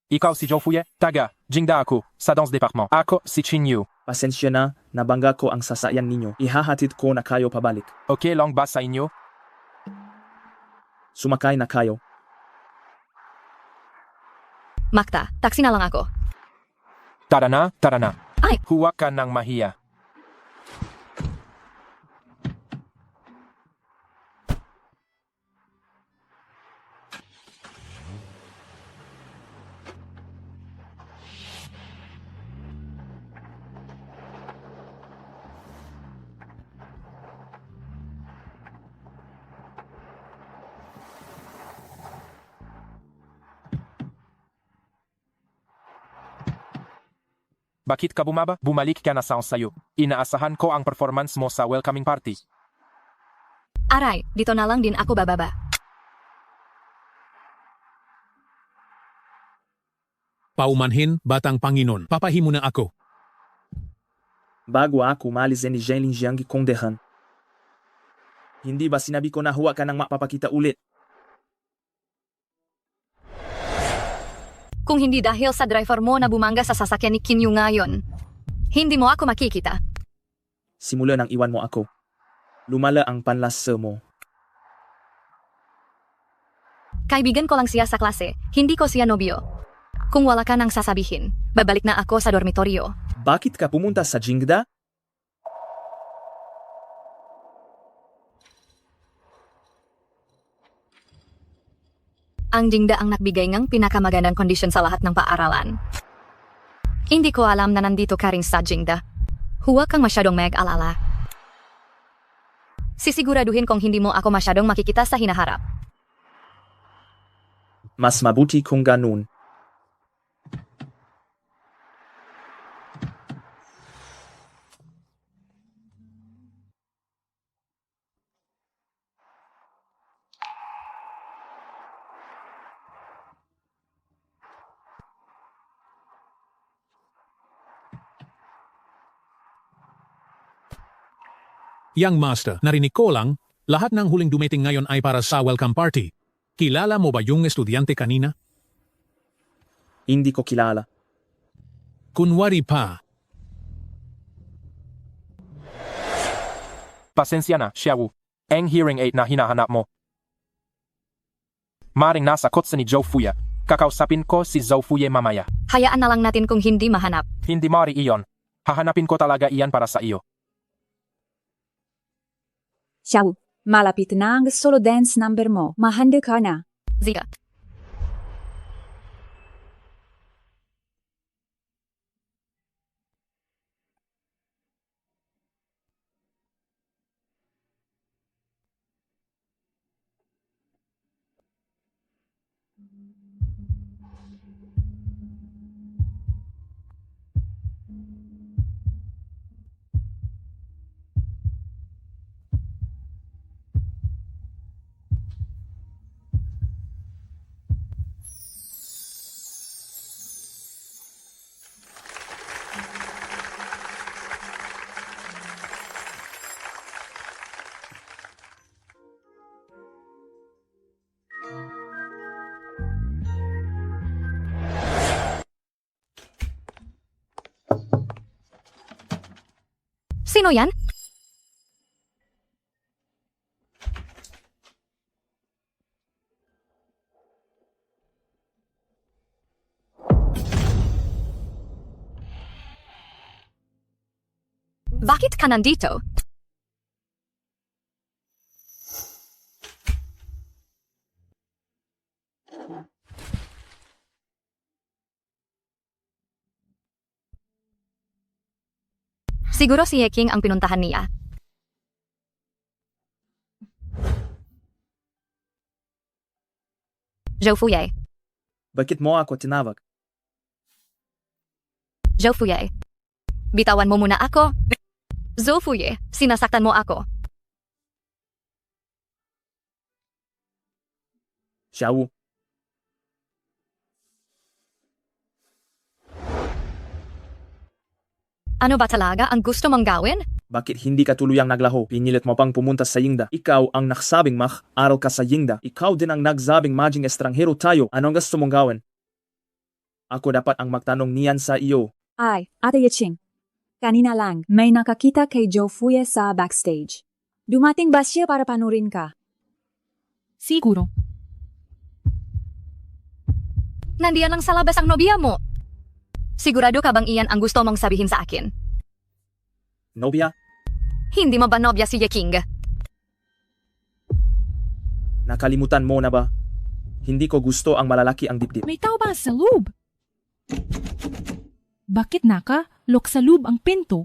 [SPEAKER 10] Ikaw si Zhou Fuye? Taga, Jingda ako, sa Dance Department. Ako si Chin Yu.
[SPEAKER 2] Pasensya na, nabangga ko ang sasakyan ninyo. Ihahatid ko na kayo pabalik.
[SPEAKER 10] Okay lang ba sa inyo?
[SPEAKER 2] Sumakay na kayo.
[SPEAKER 4] Makta, taxi na lang ako.
[SPEAKER 10] Tara na, tara na.
[SPEAKER 4] Ay!
[SPEAKER 10] Huwag ka ng mahiya. Bakit ka bumaba? Bumalik ka na sa sayo. Inaasahan ko ang performance mo sa welcoming party.
[SPEAKER 4] Aray, dito na lang din ako bababa.
[SPEAKER 22] Paumanhin, batang Panginoon. Papahimo na ako.
[SPEAKER 2] Bago ako umalis ni Zhenlin Jiang Kongdehan. Hindi ba sinabi ko na huwag ka nang mapapakita ulit?
[SPEAKER 4] Kung hindi dahil sa driver mo na bumangga sa sasakyan ni Kinyu ngayon, hindi mo ako makikita.
[SPEAKER 2] Simula nang iwan mo ako. Lumala ang panlasa mo.
[SPEAKER 4] Kaibigan ko lang siya sa klase, hindi ko siya nobyo. Kung wala ka nang sasabihin, babalik na ako sa dormitoryo.
[SPEAKER 2] Bakit ka pumunta sa Jingda?
[SPEAKER 4] Ang Jingda ang nagbigay ng pinakamagandang kondisyon sa lahat ng paaralan. Hindi ko alam na nandito ka rin sa Jingda. Huwag kang masyadong mag-alala. Sisiguraduhin kong hindi mo ako masyadong makikita sa hinaharap.
[SPEAKER 2] Mas mabuti kung ganun.
[SPEAKER 22] Young Master, narinig ko lang, lahat ng huling dumating ngayon ay para sa welcome party. Kilala mo ba yung estudyante kanina?
[SPEAKER 2] Hindi ko kilala.
[SPEAKER 22] Kunwari pa.
[SPEAKER 10] Pasensya na, Xiaowu. Ang hearing aid na hinahanap mo. Maring nasa kotse ni Zhou Fuye. Kakausapin ko si Zhou Fuye mamaya.
[SPEAKER 4] Hayaan na lang natin kung hindi mahanap.
[SPEAKER 10] Hindi mari iyon. Hahanapin ko talaga iyan para sa iyo.
[SPEAKER 13] Xiao, malapit na ang solo dance number mo. Mahanda ka na.
[SPEAKER 4] Zika. Sino yan? Bakit ka nandito? Siguro si Yeking ang pinuntahan niya. Zhou Fuye.
[SPEAKER 2] Bakit mo ako tinawag?
[SPEAKER 4] Zhou Fuye. Bitawan mo muna ako. Zhou Fuye, sinasaktan mo ako.
[SPEAKER 2] Xiaowu.
[SPEAKER 4] Ano ba talaga ang gusto mong gawin?
[SPEAKER 2] Bakit hindi ka tuluyang naglaho? Pinilit mo pang pumunta sa Yingda. Ikaw ang nagsabing aral ka sa Yingda. Ikaw din ang nagsabing maging estranghero tayo. Anong gusto mong gawin? Ako dapat ang magtanong niyan sa iyo.
[SPEAKER 13] Ay, Ate Yeching. Kanina lang, may nakakita kay Zhou Fuye sa backstage. Dumating ba siya para panurin ka?
[SPEAKER 17] Siguro.
[SPEAKER 4] Nandiyan lang sa labas ang nobya mo. Sigurado ka bang iyan ang gusto mong sabihin sa akin?
[SPEAKER 2] Nobya?
[SPEAKER 4] Hindi mo ba nobya si Yeking?
[SPEAKER 2] Nakalimutan mo na ba? Hindi ko gusto ang malalaki ang dibdib.
[SPEAKER 17] May tao ba sa loob? Bakit naka-lock sa loob ang pinto?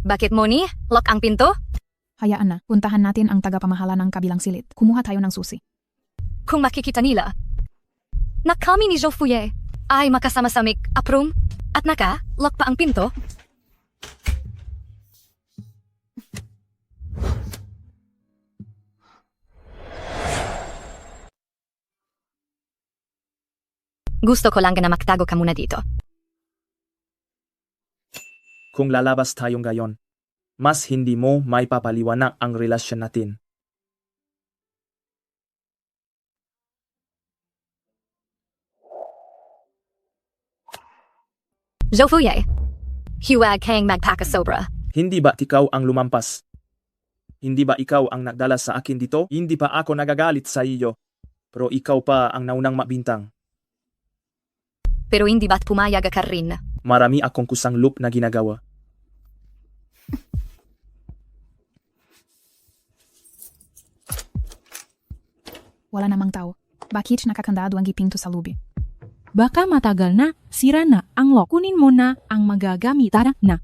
[SPEAKER 4] Bakit mo ni? Lock ang pinto?
[SPEAKER 5] Hayaan na, puntahan natin ang tagapamahala ng kabilang silid. Kumuha tayo ng susi.
[SPEAKER 4] Kung makikita nila, na kami ni Zhou Fuye ay makasama sa make-up room at naka-lock pa ang pinto? Gusto ko lang na magtago ka muna dito.
[SPEAKER 2] Kung lalabas tayong gayon, mas hindi mo may papaliwanag ang relasyon natin.
[SPEAKER 4] Zhou Fuye, huwag kayong magpakasobra.
[SPEAKER 2] Hindi ba ikaw ang lumampas? Hindi ba ikaw ang nagdala sa akin dito? Hindi pa ako nagagalit sa iyo. Pero ikaw pa ang naunang mabintang.
[SPEAKER 4] Pero hindi ba't pumayag ka rin?
[SPEAKER 2] Marami akong kusang loop na ginagawa.
[SPEAKER 5] Wala namang tao. Bakit nakakandado ang gipinto sa lubi?
[SPEAKER 17] Baka matagal na, sira na ang lock. Kunin mo na ang magagamit. Tara na.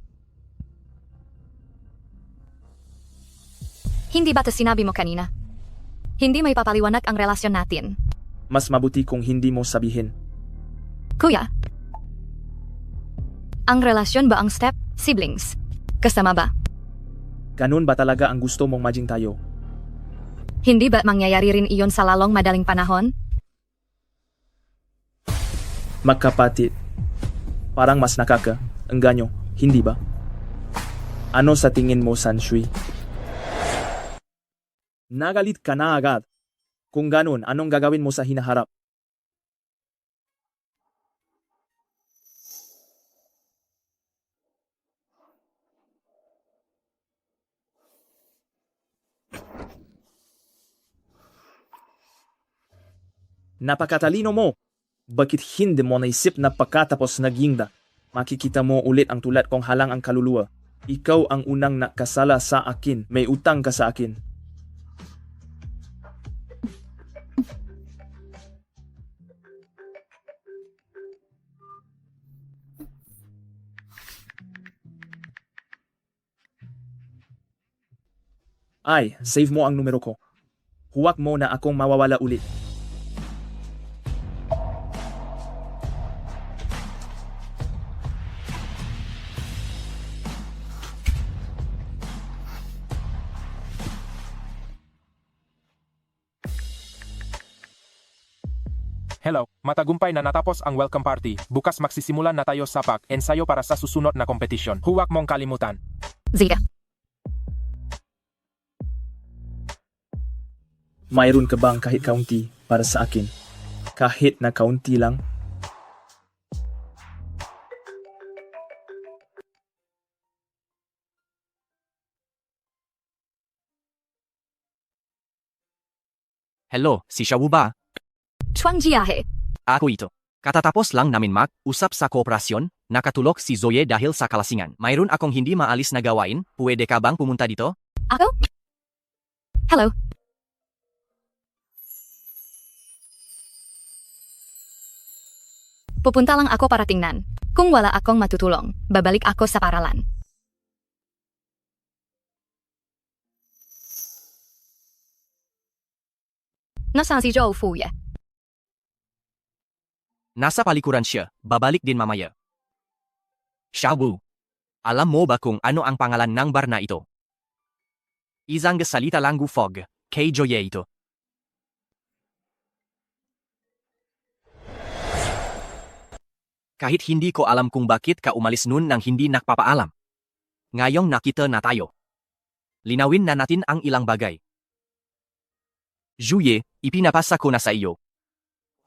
[SPEAKER 4] Hindi ba ito sinabi mo kanina? Hindi may papaliwanag ang relasyon natin.
[SPEAKER 2] Mas mabuti kung hindi mo sabihin.
[SPEAKER 4] Kuya, ang relasyon ba ang step siblings? Kasama ba?
[SPEAKER 2] Ganun ba talaga ang gusto mong maging tayo?
[SPEAKER 4] Hindi ba mangyayari rin iyon sa lalong madaling panahon?
[SPEAKER 2] Magkapatid. Parang mas nakaka-engganyo, hindi ba? Ano sa tingin mo, Sanshui? Nagalit ka na agad. Kung ganun, anong gagawin mo sa hinaharap? Napakatalino mo. Bakit hindi mo naisip na pagkatapos nagingda, makikita mo ulit ang tulad kong halang ang kaluluwa? Ikaw ang unang nakasala sa akin. May utang ka sa akin. Ay, save mo ang numero ko. Huwag mo na akong mawawala ulit.
[SPEAKER 10] Hello, matagumpay na natapos ang welcome party. Bukas magsisimulan na tayo sa ensayo para sa susunod na kompetisyon. Huwag mong kalimutan.
[SPEAKER 4] Zida.
[SPEAKER 2] Mayroon ka bang kahit kaunti para sa akin? Kahit na kaunti lang?
[SPEAKER 15] Hello, si Xiaowu ba?
[SPEAKER 4] Chuang Jiahe.
[SPEAKER 15] Ako ito. Katatapos lang namin mag-usap sa kooperasyon, Nakatulog si Zoe dahil sa kalasingan. Mayroon akong hindi maalis na gawain, pwede ka bang pumunta dito?
[SPEAKER 4] Ako? Hello? Pupunta lang ako para tingnan. Kung wala akong matutulong, babalik ako sa paralan. Nasaan si Zhou Fuye?
[SPEAKER 15] Nasa palikuran siya, babalik din mamaya. Xiaowu, alam mo ba kung ano ang pangalan ng bar na ito? Isang salita lang fog, kay Joye ito. Kahit hindi ko alam kung bakit ka umalis nun nang hindi nakpapaalam. Ngayong nakita na tayo. Linawin na natin ang ilang bagay. Juye, ipinapasa ko na sa iyo.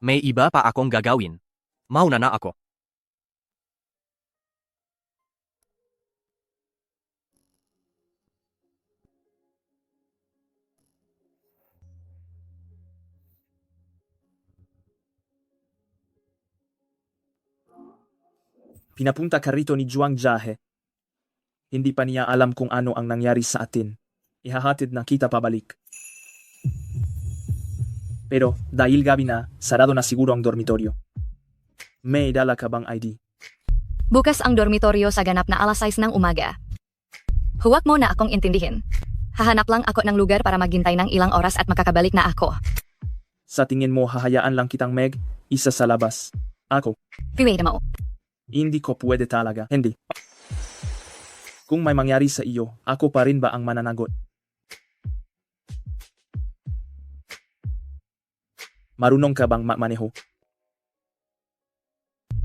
[SPEAKER 15] May iba pa akong gagawin. Mauna na ako.
[SPEAKER 2] Pinapunta ka rito ni Juang Jahe. Hindi pa niya alam kung ano ang nangyari sa atin. Ihahatid na kita pabalik. Pero dahil gabi na, sarado na siguro ang dormitoryo. May dala ka bang ID?
[SPEAKER 4] Bukas ang dormitoryo sa ganap na alas 6 ng umaga. Huwag mo na akong intindihin. Hahanap lang ako ng lugar para maghintay ng ilang oras at makakabalik na ako.
[SPEAKER 2] Sa tingin mo hahayaan lang kitang isa sa labas? Ako?
[SPEAKER 4] Wait mo.
[SPEAKER 2] Hindi ko pwede talaga. Hindi. Kung may mangyari sa iyo, ako pa rin ba ang mananagot? Marunong ka bang maneho?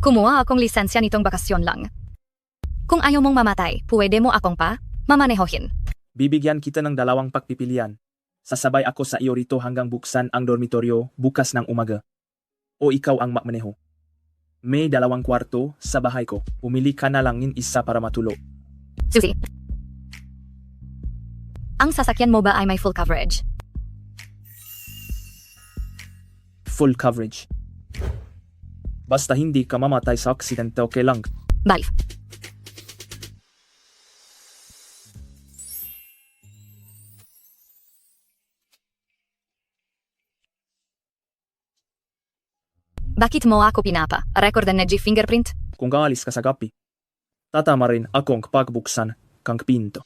[SPEAKER 4] Kumuha akong lisensya nitong bakasyon lang. Kung ayaw mong mamatay, pwede mo akong mamanehohin.
[SPEAKER 2] Bibigyan kita ng 2 pagpipilian. Sasabay ako sa iyo rito hanggang buksan ang dormitoryo bukas ng umaga. O ikaw ang maneho. May 2 kwarto sa bahay ko. Pumili ka na langin isa para matulog.
[SPEAKER 4] Susie. Ang sasakyan mo ba ay may full coverage?
[SPEAKER 2] Full coverage. Basta hindi ka mamatay sa aksidente, okay lang.
[SPEAKER 4] Bye. Bakit mo ako pinapa? Record na G fingerprint?
[SPEAKER 2] Kung kaalis ka sa gapi, tatama rin akong pagbuksan kang pinto.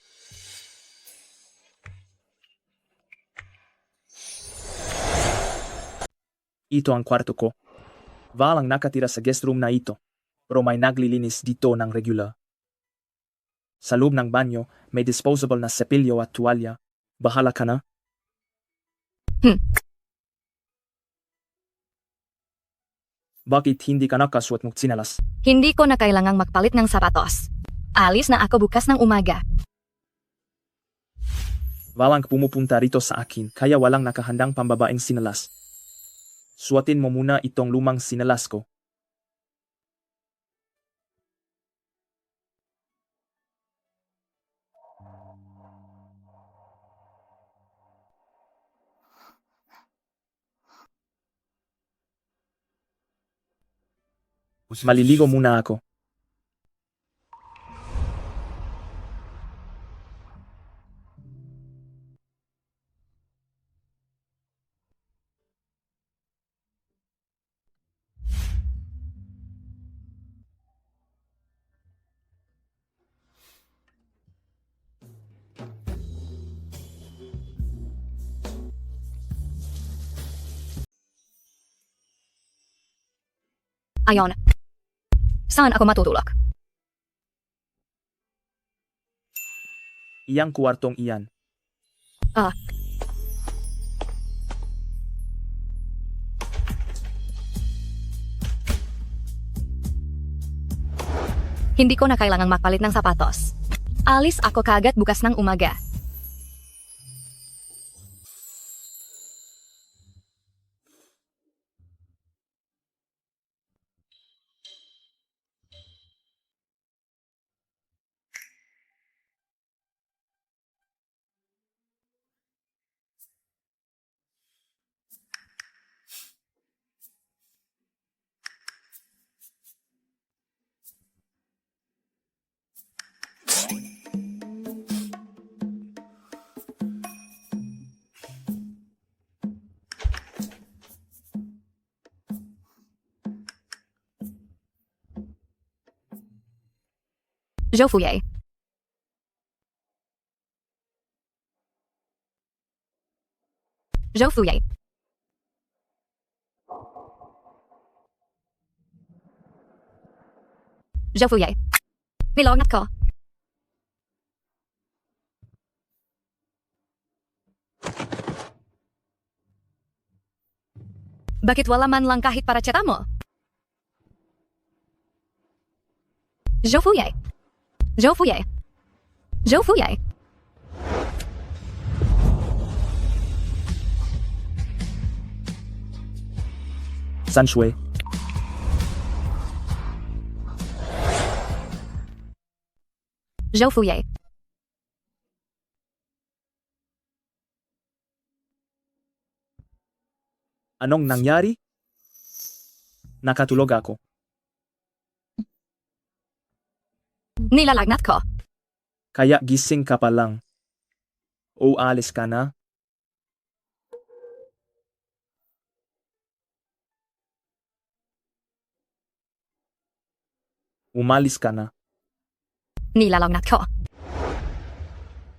[SPEAKER 2] Ito ang kwarto ko. Walang nakatira sa guest room na ito, pero may naglilinis dito ng regular. Sa loob ng banyo, may disposable na sepilyo at tuwalya. Bahala ka na. Bakit hindi ka nakasuot ng tsinelas?
[SPEAKER 4] Hindi ko na kailangang magpalit ng sapatos. Alis na ako bukas ng umaga.
[SPEAKER 2] Walang pumupunta rito sa akin, kaya walang nakahandang pambabaeng sinelas. Suotin mo muna itong lumang sinelas ko. Maliligo muna ako.
[SPEAKER 4] Ayon. Saan ako matutulog?
[SPEAKER 2] Iyang kwartong iyan.
[SPEAKER 4] Hindi ko na kailangang magpalit ng sapatos. Alis ako kaagad bukas ng umaga. Zhou Fuye. Zhou Fuye. Zhou Fuye. Nilagnat ko. Bakit wala man lang kahit para tseta mo? Zhou Fuye. Zhou Fuye. Zhou Fuye.
[SPEAKER 2] San Shui.
[SPEAKER 4] Zhou Fuye.
[SPEAKER 2] Anong nangyari? Nakatulog ako.
[SPEAKER 4] Nilalagnat ko.
[SPEAKER 2] Kaya gising ka pa lang. O alis ka na? Umalis ka na.
[SPEAKER 4] Nilalagnat ko.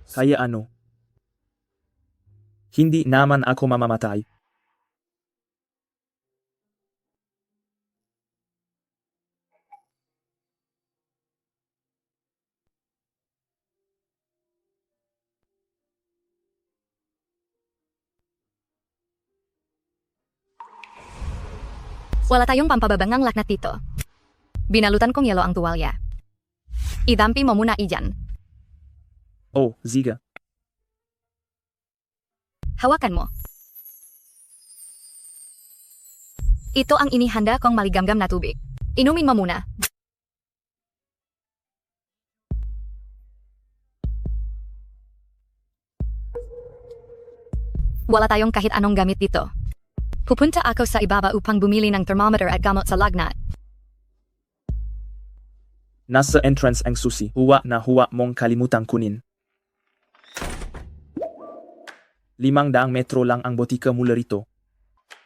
[SPEAKER 2] Kaya ano? Hindi naman ako mamamatay.
[SPEAKER 4] Wala tayong pampababangang laknat dito. Binalutan kong yelo ang tuwalya. Idampi mo muna iyan.
[SPEAKER 2] Oh, Ziga.
[SPEAKER 4] Hawakan mo. Ito ang inihanda kong maligamgam na tubig. Inumin mo muna. Wala tayong kahit anong gamit dito. Pupunta ako sa ibaba upang bumili ng thermometer at gamot sa lagnat.
[SPEAKER 2] Nasa entrance ang susi. Huwa na huwa mong kalimutang kunin. 500 metro lang ang botika mula rito.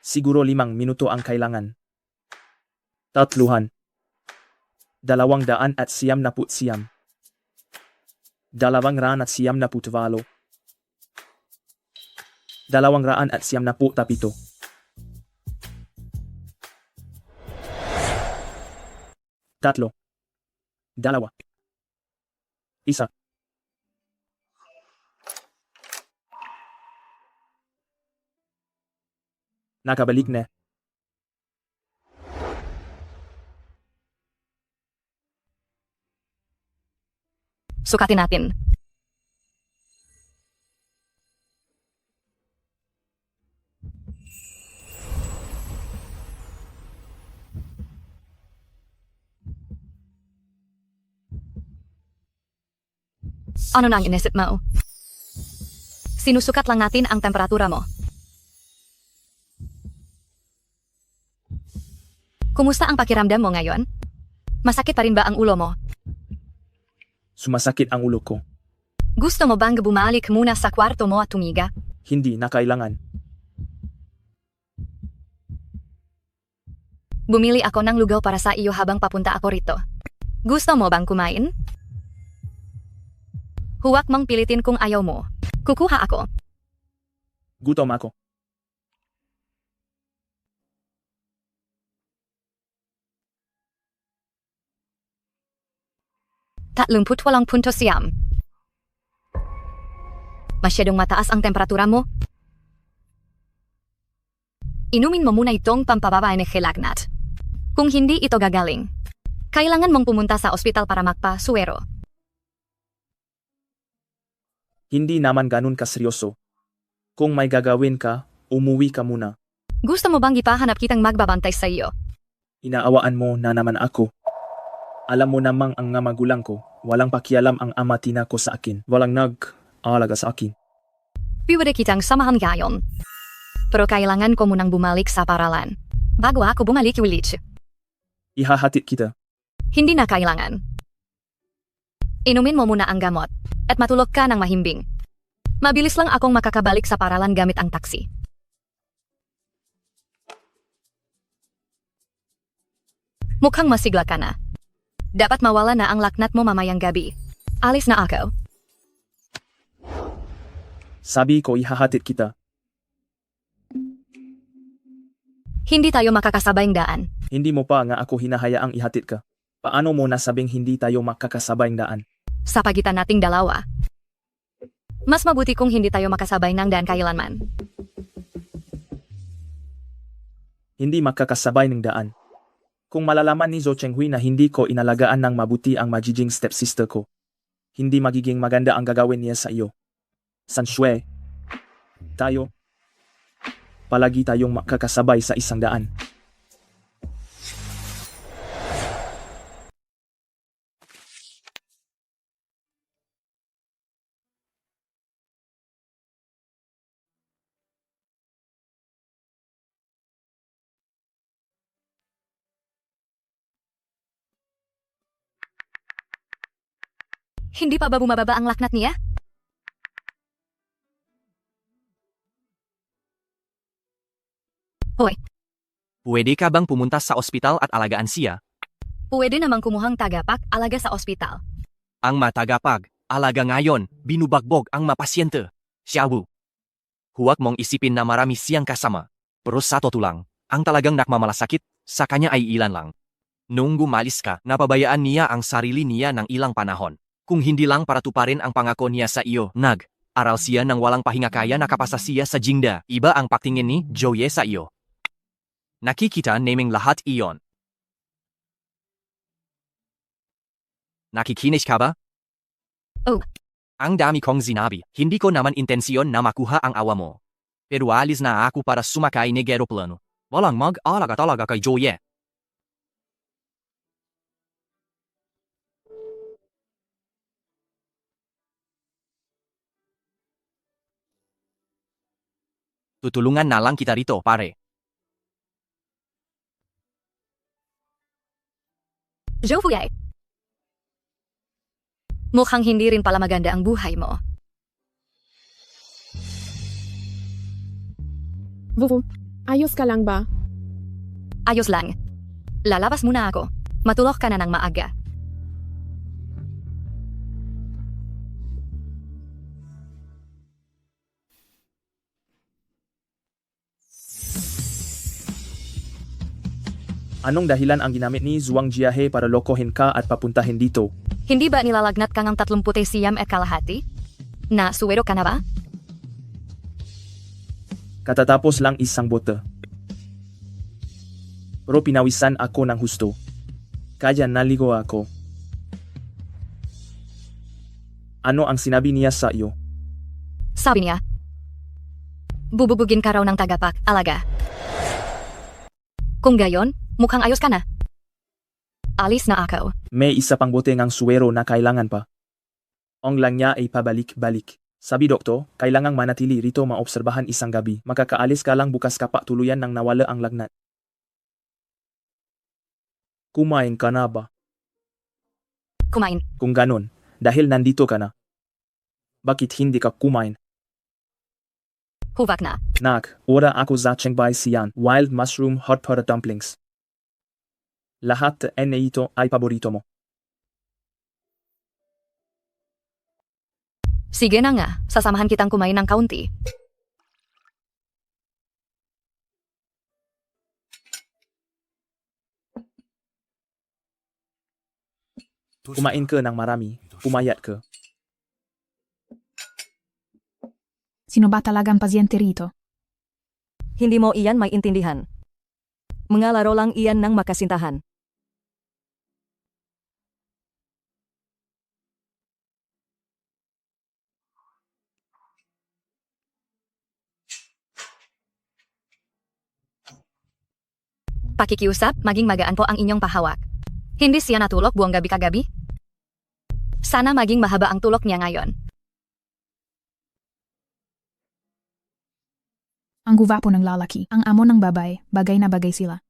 [SPEAKER 2] Siguro 5 minuto ang kailangan. 300. 299. 298. 297. 3. 2. 1. Nakabalik na.
[SPEAKER 4] Sukatin natin. Ano nang inisip mo? Sinusukat lang natin ang temperatura mo. Kumusta ang pakiramdam mo ngayon? Masakit pa rin ba ang ulo mo?
[SPEAKER 2] Sumasakit ang ulo ko.
[SPEAKER 4] Gusto mo bang bumalik muna sa kwarto mo at tumiga?
[SPEAKER 2] Hindi na kailangan.
[SPEAKER 4] Bumili ako ng lugaw para sa iyo habang papunta ako rito. Gusto mo bang kumain? Huwag mong pilitin kung ayaw mo. Kukuha ako.
[SPEAKER 2] Gutom ako.
[SPEAKER 4] $38.7. Masyadong mataas ang temperatura mo. Inumin mo muna itong pampababa ng lagnat. Kung hindi ito gagaling, kailangan mong pumunta sa ospital para magpa-suwero.
[SPEAKER 2] Hindi naman ganun kaseryoso. Kung may gagawin ka, umuwi ka muna.
[SPEAKER 4] Gusto mo bang ipahanap kitang magbabantay sa iyo?
[SPEAKER 2] Inaawaan mo na naman ako. Alam mo namang ang nga magulang ko, walang pakialam ang ama tina ko sa akin. Walang nag-aalaga sa akin.
[SPEAKER 4] Pwede kitang samahan ngayon. Pero kailangan ko munang bumalik sa paralan. Bago ako bumalik ulit.
[SPEAKER 2] Ihahatid kita.
[SPEAKER 4] Hindi na kailangan. Inumin mo muna ang gamot at matulog ka ng mahimbing. Mabilis lang akong makakabalik sa paralan gamit ang taxi. Mukhang masigla ka na. Dapat mawala na ang laknat mo mamayang gabi. Alis na ako.
[SPEAKER 2] Sabi ko ihahatid kita.
[SPEAKER 4] Hindi tayo makakasabayng daan.
[SPEAKER 2] Hindi mo pa nga ako hinahayaang ihatid ka. Paano mo nasabing hindi tayo makakasabayng daan?
[SPEAKER 4] Sa pagitan nating dalawa. Mas mabuti kung hindi tayo makasabay ng daan kailanman.
[SPEAKER 2] Hindi makakasabay ng daan. Kung malalaman ni Zhou Chenghui na hindi ko inalagaan ng mabuti ang magiging stepsister ko, hindi magiging maganda ang gagawin niya sa iyo. San Shui, tayo, palagi tayong makakasabay sa isang daan.
[SPEAKER 4] Hindi pa ba bumababa ang laknat niya? Hoy,
[SPEAKER 15] Pwede ka bang pumunta sa ospital at alagaan siya?
[SPEAKER 4] pwede namang kumuhang tagapak alaga sa ospital.
[SPEAKER 15] Ang matagapag, alaga ngayon, binubagbog ang mapasyente. Xiaowu. Huwag mong isipin na marami siyang kasama. Pero sa totoo lang, ang talagang nakmamalasakit sa kanya ay ilan lang. Nung gumalis ka, napabayaan niya ang sarili niya ng ilang panahon. Kung hindi lang para tuparin ang pangako niya sa iyo, aral siya ng walang pahinga kaya nakapasa siya sa Jingda. Iba ang pagtingin ni Joye sa iyo. Nakikita naming lahat iyon. Nakikinig ka ba?
[SPEAKER 4] Oh.
[SPEAKER 15] Ang dami kong sinabi, hindi ko naman intensyon na makuha ang awa mo. Pero alis na ako para sumakay ng eroplano. Walang mag-alaga talaga kay Joye. Tutulungan na lang kita rito, pare.
[SPEAKER 4] Zhou Fuyai. Mukhang hindi rin pala maganda ang buhay mo.
[SPEAKER 5] Vuvu, ayos ka lang ba?
[SPEAKER 4] Ayos lang. Lalabas muna ako. Matulog ka na ng maaga.
[SPEAKER 2] Anong dahilan ang ginamit ni Zhuang Jiahe para lokohin ka at papuntahin dito?
[SPEAKER 4] Hindi ba nilalagnat kang ang 30 siyam at kalahati? Na suwero ka na ba?
[SPEAKER 2] Katatapos lang isang bote. Pero pinawisan ako ng husto. Kaya naligo ako. Ano ang sinabi niya sa iyo?
[SPEAKER 4] Sabi niya, bububugin ka raw ng tagapak, alaga. Kung gayon, mukhang ayos ka na. Alis na ako.
[SPEAKER 2] May isa pang bote ngang suwero na kailangan pa. Ang lang niya ay pabalik-balik. Sabi doktor, kailangang manatili rito maobserbahan isang gabi. Makakaalis ka lang bukas kapak tuluyan nang nawala ang lagnat. Kumain ka na ba?
[SPEAKER 4] Kumain.
[SPEAKER 2] Kung ganon, dahil nandito ka na. Bakit hindi ka kumain?
[SPEAKER 4] Huvak na.
[SPEAKER 2] Nak, ora ako za Chengbei Sian, wild mushroom hot pot dumplings. Lahat ito ay paborito mo.
[SPEAKER 4] Sige na nga, sasamahan kitang kumain ng kaunti.
[SPEAKER 2] Kumain ka ng marami, pumayat ka.
[SPEAKER 5] Sino ba talagang pasyente rito?
[SPEAKER 1] Hindi mo iyan maintindihan. Mga laro lang iyan ng makasintahan.
[SPEAKER 4] Pakikiusap, maging magaan po ang inyong pahawak. Hindi siya natulog buong gabi kagabi? Sana maging mahaba ang tulog niya ngayon.
[SPEAKER 5] Ang guwapo ng lalaki, ang amo ng babae, bagay na bagay sila.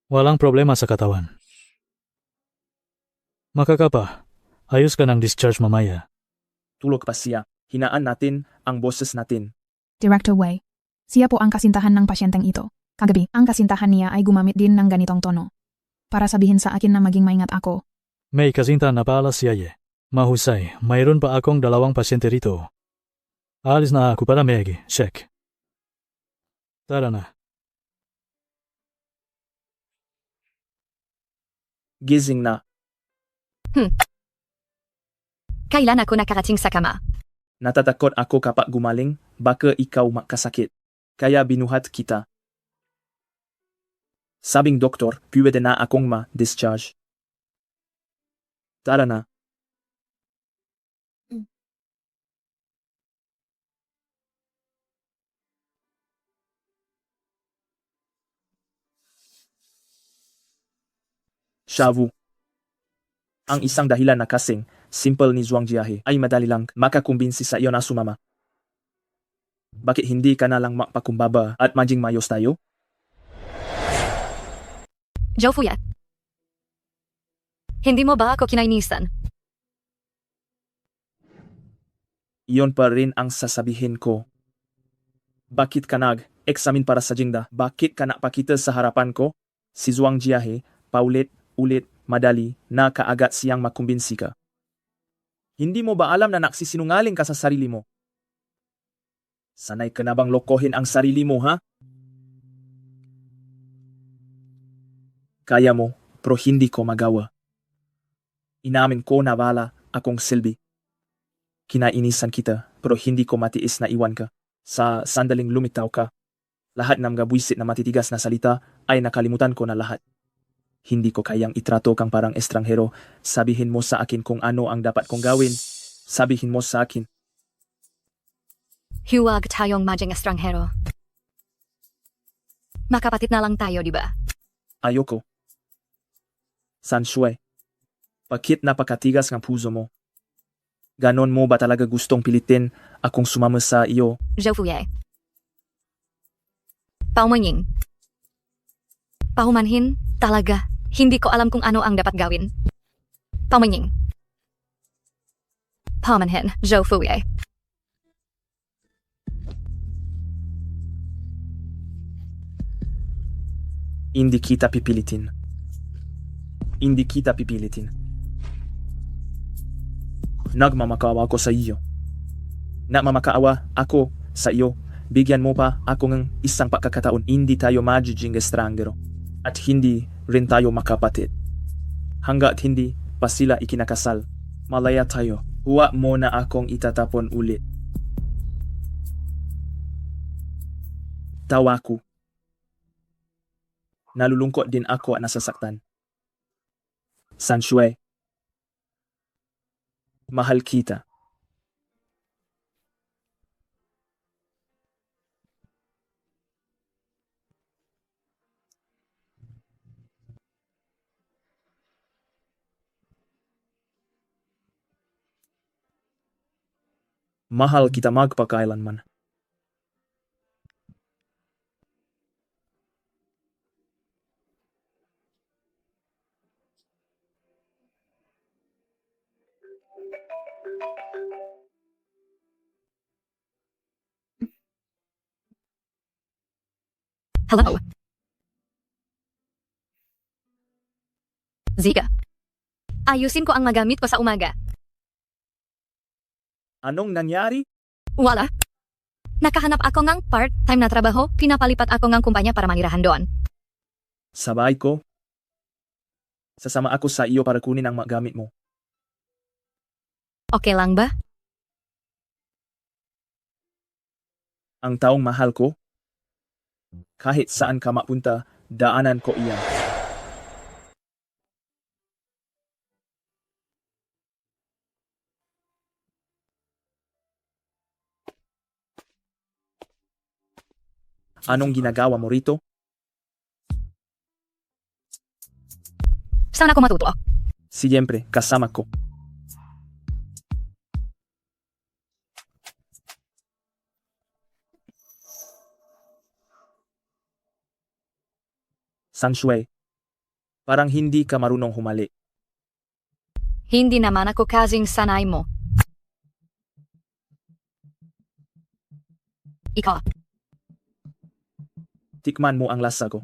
[SPEAKER 9] Walang problema sa katawan. Makakapa, Ayos ka ng discharge mamaya.
[SPEAKER 2] Tulog pa siya. Hinaan natin ang boses natin.
[SPEAKER 5] Director Wei, siya po ang kasintahan ng pasyenteng ito. Kagabi, ang kasintahan niya ay gumamit din ng ganitong tono. Para sabihin sa akin na maging maingat ako.
[SPEAKER 9] May kasinta na pala siya ye. Mahusay, mayroon pa akong 2 pasyente rito. Alis na ako para Meg, check. Tara na.
[SPEAKER 2] Gising na.
[SPEAKER 4] Kailan ako nakarating sa kama?
[SPEAKER 2] Natatakot ako kapag gumaling, baka ikaw makasakit. Kaya binuhat kita. Sabing doktor, pwede na akong ma-discharge. Tara na. Shavu. Ang isang dahilan na kasing simple ni Zhuang Jiahe ay madali lang makakumbinsi sa iyo na sumama. Bakit hindi ka na lang magpakumbaba at maging mayos tayo?
[SPEAKER 4] Zhou Fuye. Hindi mo ba ako kinainisan?
[SPEAKER 2] Iyon pa rin ang sasabihin ko. Bakit ka nag-examine para sa Jingda? Bakit ka napakita sa harapan ko? Si Zhuang Jiahe, paulit-ulit, madali na kaagad siyang makumbinsi ka. Hindi mo ba alam na nagsisinungaling ka sa sarili mo? Sanay ka na bang lokohin ang sarili mo, ha? Kaya mo, pero hindi ko magawa. Inamin ko na wala akong silbi. Kinainisan kita, pero hindi ko matiis na iwan ka. Sa sandaling lumitaw ka, lahat ng gabwisit na matitigas na salita ay nakalimutan ko na lahat. Hindi ko kayang itrato kang parang estranghero. Sabihin mo sa akin kung ano ang dapat kong gawin. Sabihin mo sa akin.
[SPEAKER 4] Huwag tayong maging estranghero. Makapatid na lang tayo, di ba?
[SPEAKER 2] Ayoko. Sanshui. Bakit napakatigas ng puso mo? Ganon mo ba talaga gustong pilitin akong sumama sa iyo?
[SPEAKER 4] Zhou Fuye. Paumanying. Paumanhin, talaga. Hindi ko alam kung ano ang dapat gawin. Paumanying. Paumanhin, Zhou Fuye.
[SPEAKER 2] Hindi kita pipilitin. Hindi kita pipilitin. Nagmamakaawa ako sa iyo. Nagmamakaawa ako sa iyo. Bigyan mo pa ako ng isang pagkakataon. Hindi tayo magiging estranghero. At hindi rin tayo makapatid. Hanggat hindi pa sila ikinakasal, malaya tayo. Huwag mo na akong itatapon ulit. Tawa ko. Nalulungkot din ako at nasasaktan. Sanshui. Mahal kita. Mahal kita magpakailanman.
[SPEAKER 4] Hello? Zika. Ayusin ko ang magamit ko sa umaga.
[SPEAKER 2] Anong nangyari?
[SPEAKER 4] Wala. Nakahanap ako ng part-time na trabaho, pinapalipat ako ng kumpanya para manirahan doon.
[SPEAKER 2] Sabay ko. Sasama ako sa iyo para kunin ang magamit mo.
[SPEAKER 4] Okay lang ba?
[SPEAKER 2] Ang taong mahal ko, kahit saan ka mapunta, daanan ko iyan. Anong ginagawa mo rito?
[SPEAKER 4] Saan ako matuto?
[SPEAKER 2] Siyempre, kasama ko. Sanshui, parang hindi ka marunong humali.
[SPEAKER 4] Hindi naman ako kasing sanay mo. Ikaw.
[SPEAKER 2] Tikman mo ang lasa ko.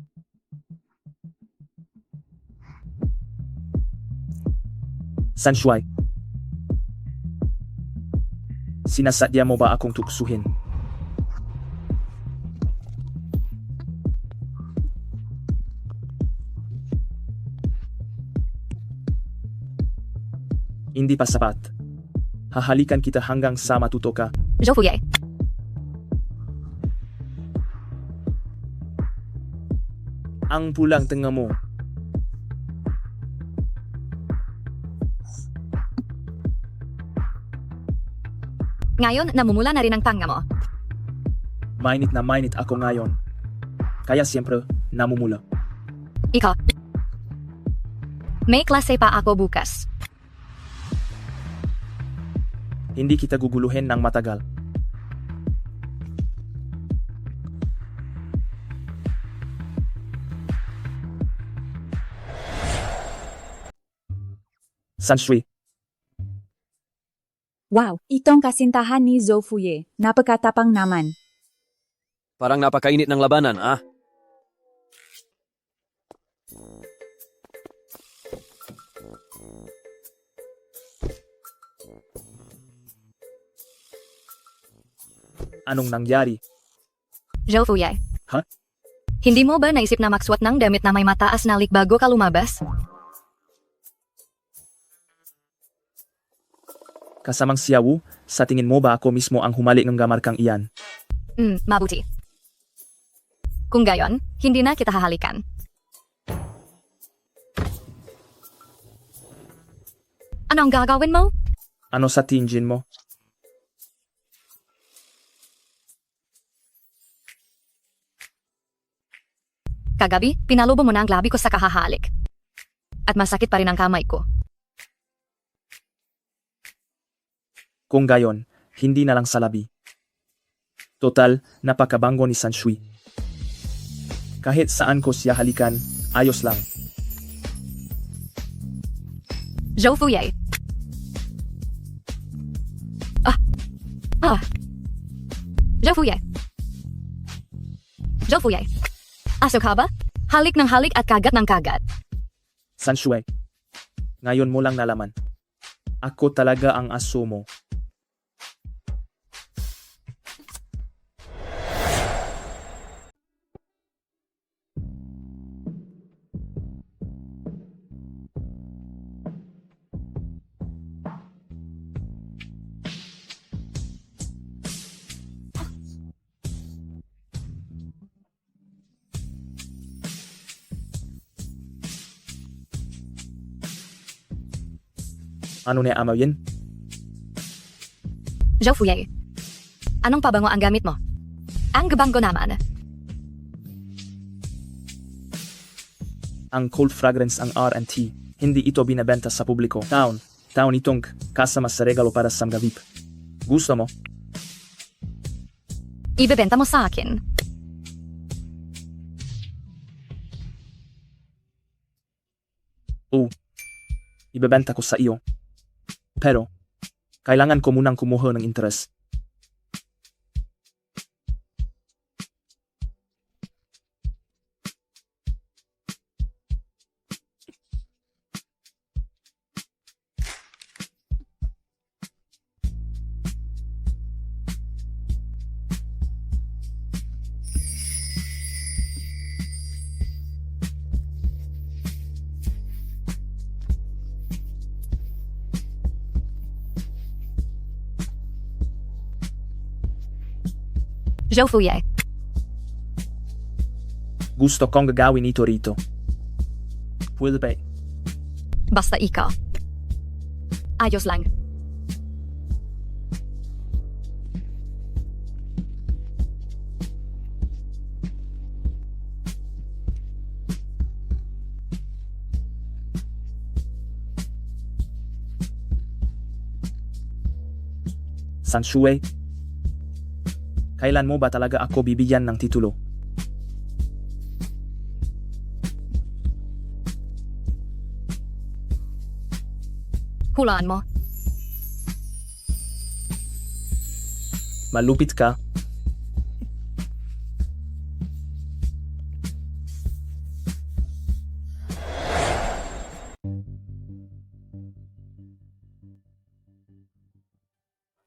[SPEAKER 2] Sanshuai. Sinasadya mo ba akong tuksuhin? Hindi pa sapat. Hahalikan kita hanggang sa matuto ka.
[SPEAKER 4] Zhou Fuye.
[SPEAKER 2] Ang pulang tenga mo.
[SPEAKER 4] Ngayon, namumula na rin ang tanga mo.
[SPEAKER 2] Mainit na mainit ako ngayon. Kaya siyempre, namumula.
[SPEAKER 4] Ikaw. May klase pa ako bukas.
[SPEAKER 2] Hindi kita guguluhin ng matagal. Sanshui.
[SPEAKER 13] Wow, itong kasintahan ni Zhou Fuye. Napakatapang naman.
[SPEAKER 14] Parang napakainit ng labanan, ah.
[SPEAKER 2] Anong nangyari?
[SPEAKER 4] Zhou Fuye.
[SPEAKER 2] Ha?
[SPEAKER 4] Hindi mo ba naisip na magswat ng damit na may mataas na lik bago ka lumabas?
[SPEAKER 2] Kasamang siyawu, sa tingin mo ba ako mismo ang humali ng gamarkang iyan?
[SPEAKER 4] Mabuti. Kung gayon, hindi na kita hahalikan. Anong gagawin mo?
[SPEAKER 2] Ano sa tingin mo?
[SPEAKER 4] Kagabi, pinalubo mo na ang labi ko sa kahahalik. At masakit pa rin ang kamay ko.
[SPEAKER 2] Kung gayon, hindi na lang sa labi. Total, napakabango ni Sanshui. Kahit saan ko siya halikan, ayos lang.
[SPEAKER 4] Zhou Fuye. Zhou Fuye. Zhou Fuye. Aso ka ba? Halik ng halik at kagat ng kagat.
[SPEAKER 2] Sanshui. Ngayon mo lang nalaman. Ako talaga ang aso mo. Ano na amayin?
[SPEAKER 4] Zhou Fuye. Anong pabango ang gamit mo? Ang gabango naman.
[SPEAKER 2] Ang cold fragrance ang R&T. Hindi ito binabenta sa publiko. Taon itong kasama sa regalo para sa mga VIP. Gusto mo?
[SPEAKER 4] Ibebenta mo sa akin.
[SPEAKER 2] Ibebenta ko sa iyo. Pero, kailangan ko munang kumuha ng interes.
[SPEAKER 4] Zhou Fuye.
[SPEAKER 2] Gusto kong gagawin ito rito. Pwede ba?
[SPEAKER 4] Basta ikaw. Ayos lang.
[SPEAKER 2] Sanshui, kailan mo ba talaga ako bibigyan ng titulo?
[SPEAKER 4] Hulaan mo.
[SPEAKER 2] Malupit ka.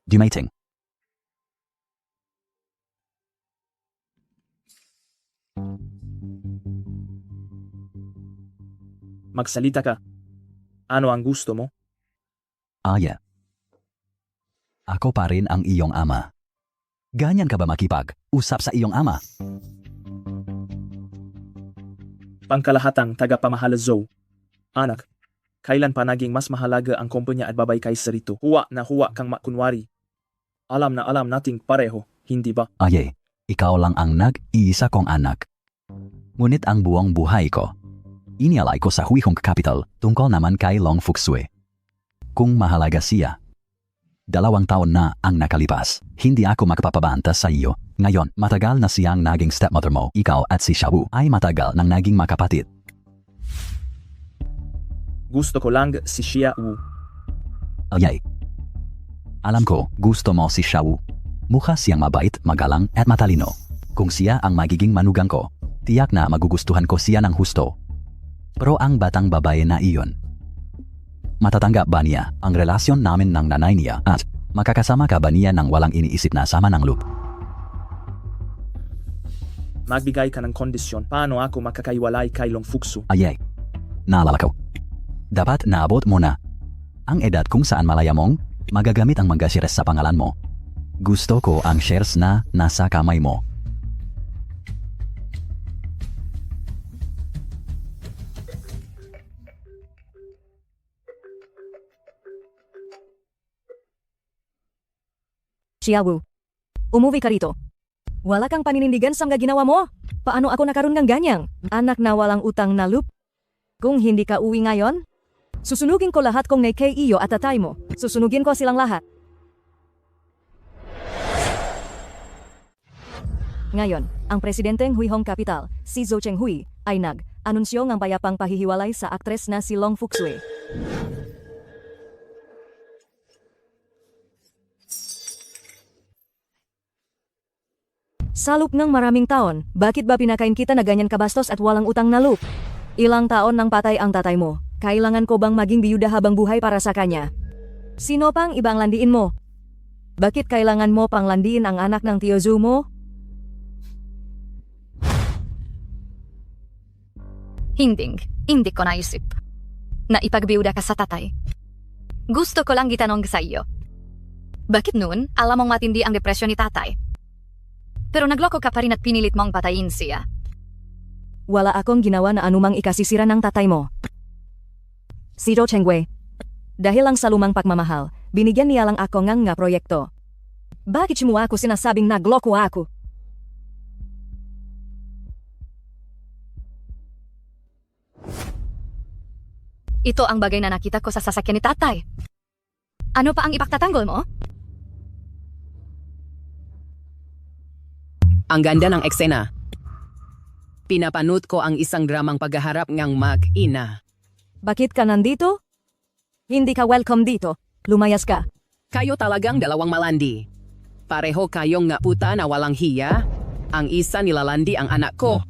[SPEAKER 20] Dumating.
[SPEAKER 2] Magsalita ka. Ano ang gusto mo?
[SPEAKER 20] Yeah. Ako pa rin ang iyong ama. Ganyan ka ba makipag-usap sa iyong ama?
[SPEAKER 2] Pangkalahatang tagapamahala Zoe. Anak, kailan pa naging mas mahalaga ang kumpanya at babay kaysa rito? Huwa na huwa kang makunwari. Alam na alam nating pareho, hindi ba?
[SPEAKER 20] Aye, ikaw lang ang nag-iisa kong anak. Ngunit ang buong buhay ko, inialay ko sa Huihong Capital tungkol naman kay Long Fuksue. Kung mahalaga siya, 2 taon na ang nakalipas. Hindi ako magpapabanta sa iyo. Ngayon, matagal na siyang naging stepmother mo. Ikaw at si Shawu ay matagal nang naging makapatid.
[SPEAKER 2] Gusto ko lang si Xia Wu.
[SPEAKER 20] Ayay. Alam ko, gusto mo si Shawu. Mukha siyang mabait, magalang at matalino. Kung siya ang magiging manugang ko, tiyak na magugustuhan ko siya ng husto. Pero ang batang babae na iyon, matatanggap ba niya ang relasyon namin ng nanay niya at makakasama ka ba niya nang walang iniisip na sama ng loop?
[SPEAKER 2] Magbigay ka ng kondisyon. Paano ako makakaiwalay kay Long Fuksu?
[SPEAKER 20] Ayay. Naalala ko. Dapat naabot mo na ang edad kung saan malaya mong magagamit ang mga shares sa pangalan mo. Gusto ko ang shares na nasa kamay mo.
[SPEAKER 1] Xiaowu, umuwi ka rito. Wala kang paninindigan sa mga ginawa mo. Paano ako nakaroon ng ganyang? Anak na walang utang na loop? Kung hindi ka uwi ngayon, susunugin ko lahat kung kay iyo at tatay mo. Susunugin ko silang lahat. Ngayon, ang presidenteng Huihong Capital, si Zhou Chenghui, ay nag-anunsyo ng payapang pahihiwalay sa aktres na si Long Fuksue. Sa loob ng maraming taon, bakit ba pinakain kita na ganyan kabastos at walang utang na loob? Ilang taon nang patay ang tatay mo. Kailangan ko bang maging biyuda habang buhay para sa kanya? Sino pang ibang landiin mo? Bakit kailangan mo pang landiin ang anak ng Tio Zhu mo?
[SPEAKER 4] Hindi ko naisip na ipagbiyuda ka sa tatay. Gusto ko lang itanong sa iyo. Bakit noon, alam mong matindi ang depresyon ni tatay? Pero nagloko ka pa rin at pinilit mong patayin siya.
[SPEAKER 1] Wala akong ginawa na anumang ikasisira ng tatay mo. Si Zhou Chenghui, dahil lang sa lumang pagmamahal, binigyan niya lang ako ng proyekto. Bakit mo ako sinasabing nagloko ako?
[SPEAKER 4] Ito ang bagay na nakita ko sa sasakyan ni tatay. Ano pa ang ipagtatanggol mo?
[SPEAKER 19] Ang ganda ng eksena. Pinapanood ko ang isang dramang paghaharap ngang mag-ina.
[SPEAKER 1] Bakit ka nandito? Hindi ka welcome dito. Lumayas ka.
[SPEAKER 19] Kayo talagang dalawang malandi. Pareho kayong nga puta na walang hiya. Ang isa nilalandi ang anak ko.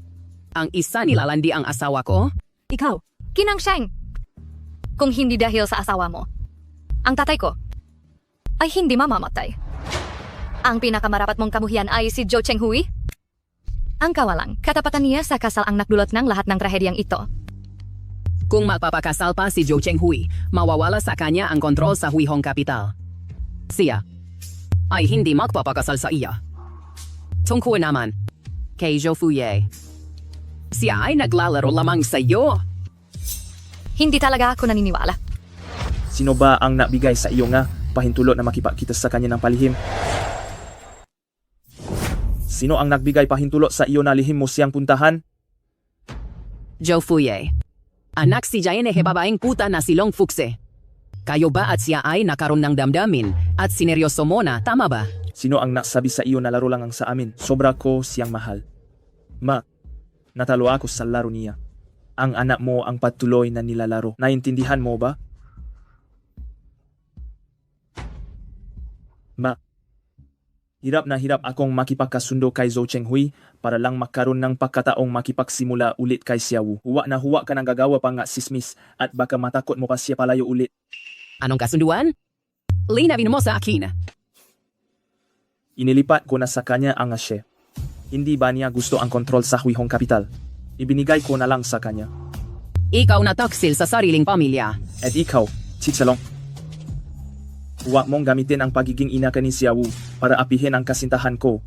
[SPEAKER 19] Ang isa nilalandi ang asawa ko.
[SPEAKER 4] Ikaw, Kinang Sheng. Kung hindi dahil sa asawa mo, ang tatay ko ay hindi mamamatay. Ang pinakamarapat mong kamuhian ay si Zhou Chenghui. Ang kawalang katapatan niya sa kasal ang nakdulot ng lahat ng trahedyang ito.
[SPEAKER 19] Kung magpapakasal pa si Zhou Chenghui, mawawala sa kanya ang kontrol sa Huihong Capital. Siya ay hindi magpapakasal sa iya. Tungkol naman kay Zhou Fuye. Siya ay naglalaro lamang sa iyo.
[SPEAKER 4] Hindi talaga ako naniniwala.
[SPEAKER 2] Sino ba ang nabigay sa iyo nga pahintulot na makipagkita sa kanya ng palihim? Sino ang nagbigay pahintulot sa iyo na lihim mo siyang puntahan?
[SPEAKER 19] Zhou Fuye. Anak si Jayene babaeng puta na si Long Fuksue. Kayo ba at siya ay nakaroon ng damdamin at sineryoso mo na, tama ba?
[SPEAKER 2] Sino ang nasabi sa iyo na laro lang ang sa amin? Sobra ko siyang mahal. Natalo ako sa laro niya. Ang anak mo ang patuloy na nilalaro. Naintindihan mo ba? Hirap na hirap akong makipagkasundo kay Zhou Chenghui para lang magkaroon ng pagkataong makipagsimula ulit kay Xiaowu. Huwa na huwa ka nang gagawa pa nga sismis at baka matakot mo pa siya palayo ulit.
[SPEAKER 19] Anong kasunduan? Linawin mo sa akin.
[SPEAKER 2] Inilipat ko na sa kanya ang ashe. Hindi ba niya gusto ang kontrol sa Huihong Capital? Ibinigay ko na lang sa kanya.
[SPEAKER 19] Ikaw na taksil sa sariling pamilya.
[SPEAKER 2] At ikaw, Chichalong. Huwag mong gamitin ang pagiging ina ka ni Xiaowu para apihin ang kasintahan ko.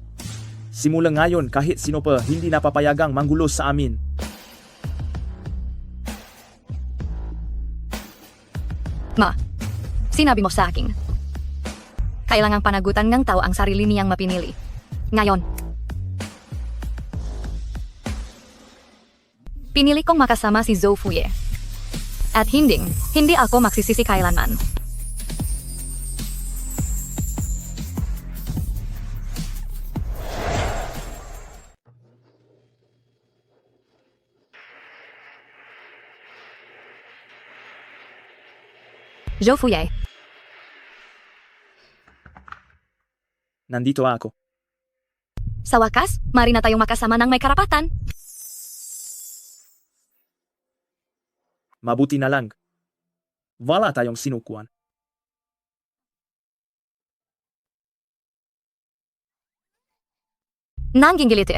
[SPEAKER 2] Simula ngayon kahit sino pa hindi napapayagang manggulo sa amin.
[SPEAKER 4] Ma, sinabi mo sa akin. Kailangang panagutan ng tao ang sarili niyang mapinili. Ngayon, pinili kong makasama si Zhou Fuye. At hindi ako magsisisi kailanman. Zhou Fuye.
[SPEAKER 2] Nandito ako.
[SPEAKER 4] Sa wakas, mari na tayong makasama ng may karapatan.
[SPEAKER 2] Mabuti na lang. Wala tayong sinukuan.
[SPEAKER 4] Nanggingiliti.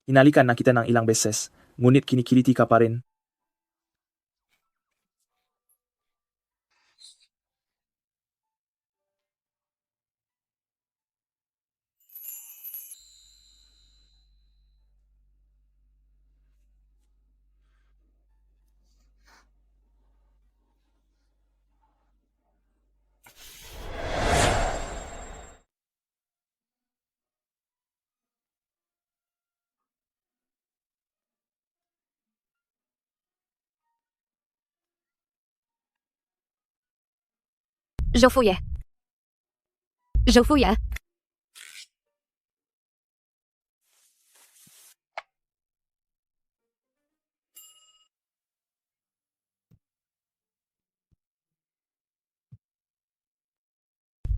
[SPEAKER 2] Hinalikan na kita ng ilang beses, ngunit kinikiliti ka pa rin.
[SPEAKER 4] Zhou Fuye. Zhou Fuye.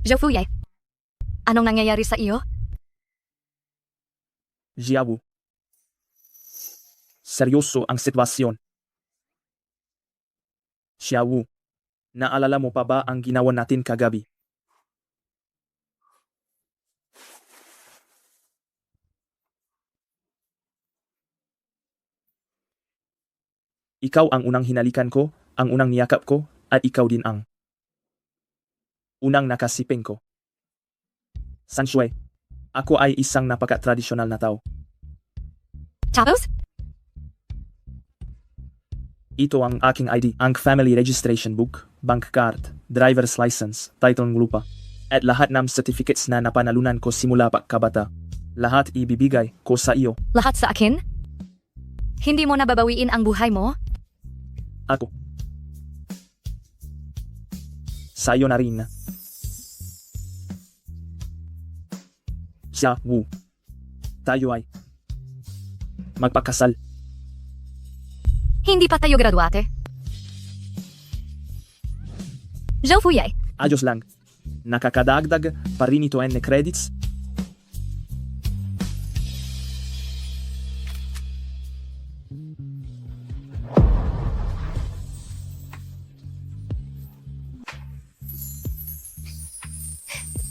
[SPEAKER 4] Zhou Fuye. Anong nangyayari sa iyo?
[SPEAKER 2] Xiaowu. Seryoso ang sitwasyon. Xiaowu, naalala mo pa ba ang ginawa natin kagabi? Ikaw ang unang hinalikan ko, ang unang niyakap ko, at ikaw din ang unang nakasiping ko. Sanshui, ako ay isang napaka-tradisyonal na tao.
[SPEAKER 4] Tapos?
[SPEAKER 2] Ito ang aking ID, ang family registration book, bank card, driver's license, title ng lupa, at lahat ng certificates na napanalunan ko simula pagkabata. Lahat ibibigay ko sa iyo.
[SPEAKER 4] Lahat sa akin? Hindi mo nababawiin ang buhay mo?
[SPEAKER 2] Ako. Sa iyo na rin. Xiaowu. Tayo ay magpakasal.
[SPEAKER 4] Hindi pa tayo graduate. Zhou Fuye.
[SPEAKER 2] Ayos lang. Nakakadagdag pa rin ito ng credits.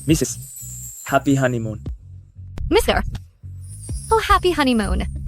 [SPEAKER 2] Mrs. Happy honeymoon.
[SPEAKER 4] Mr. Oh, happy honeymoon.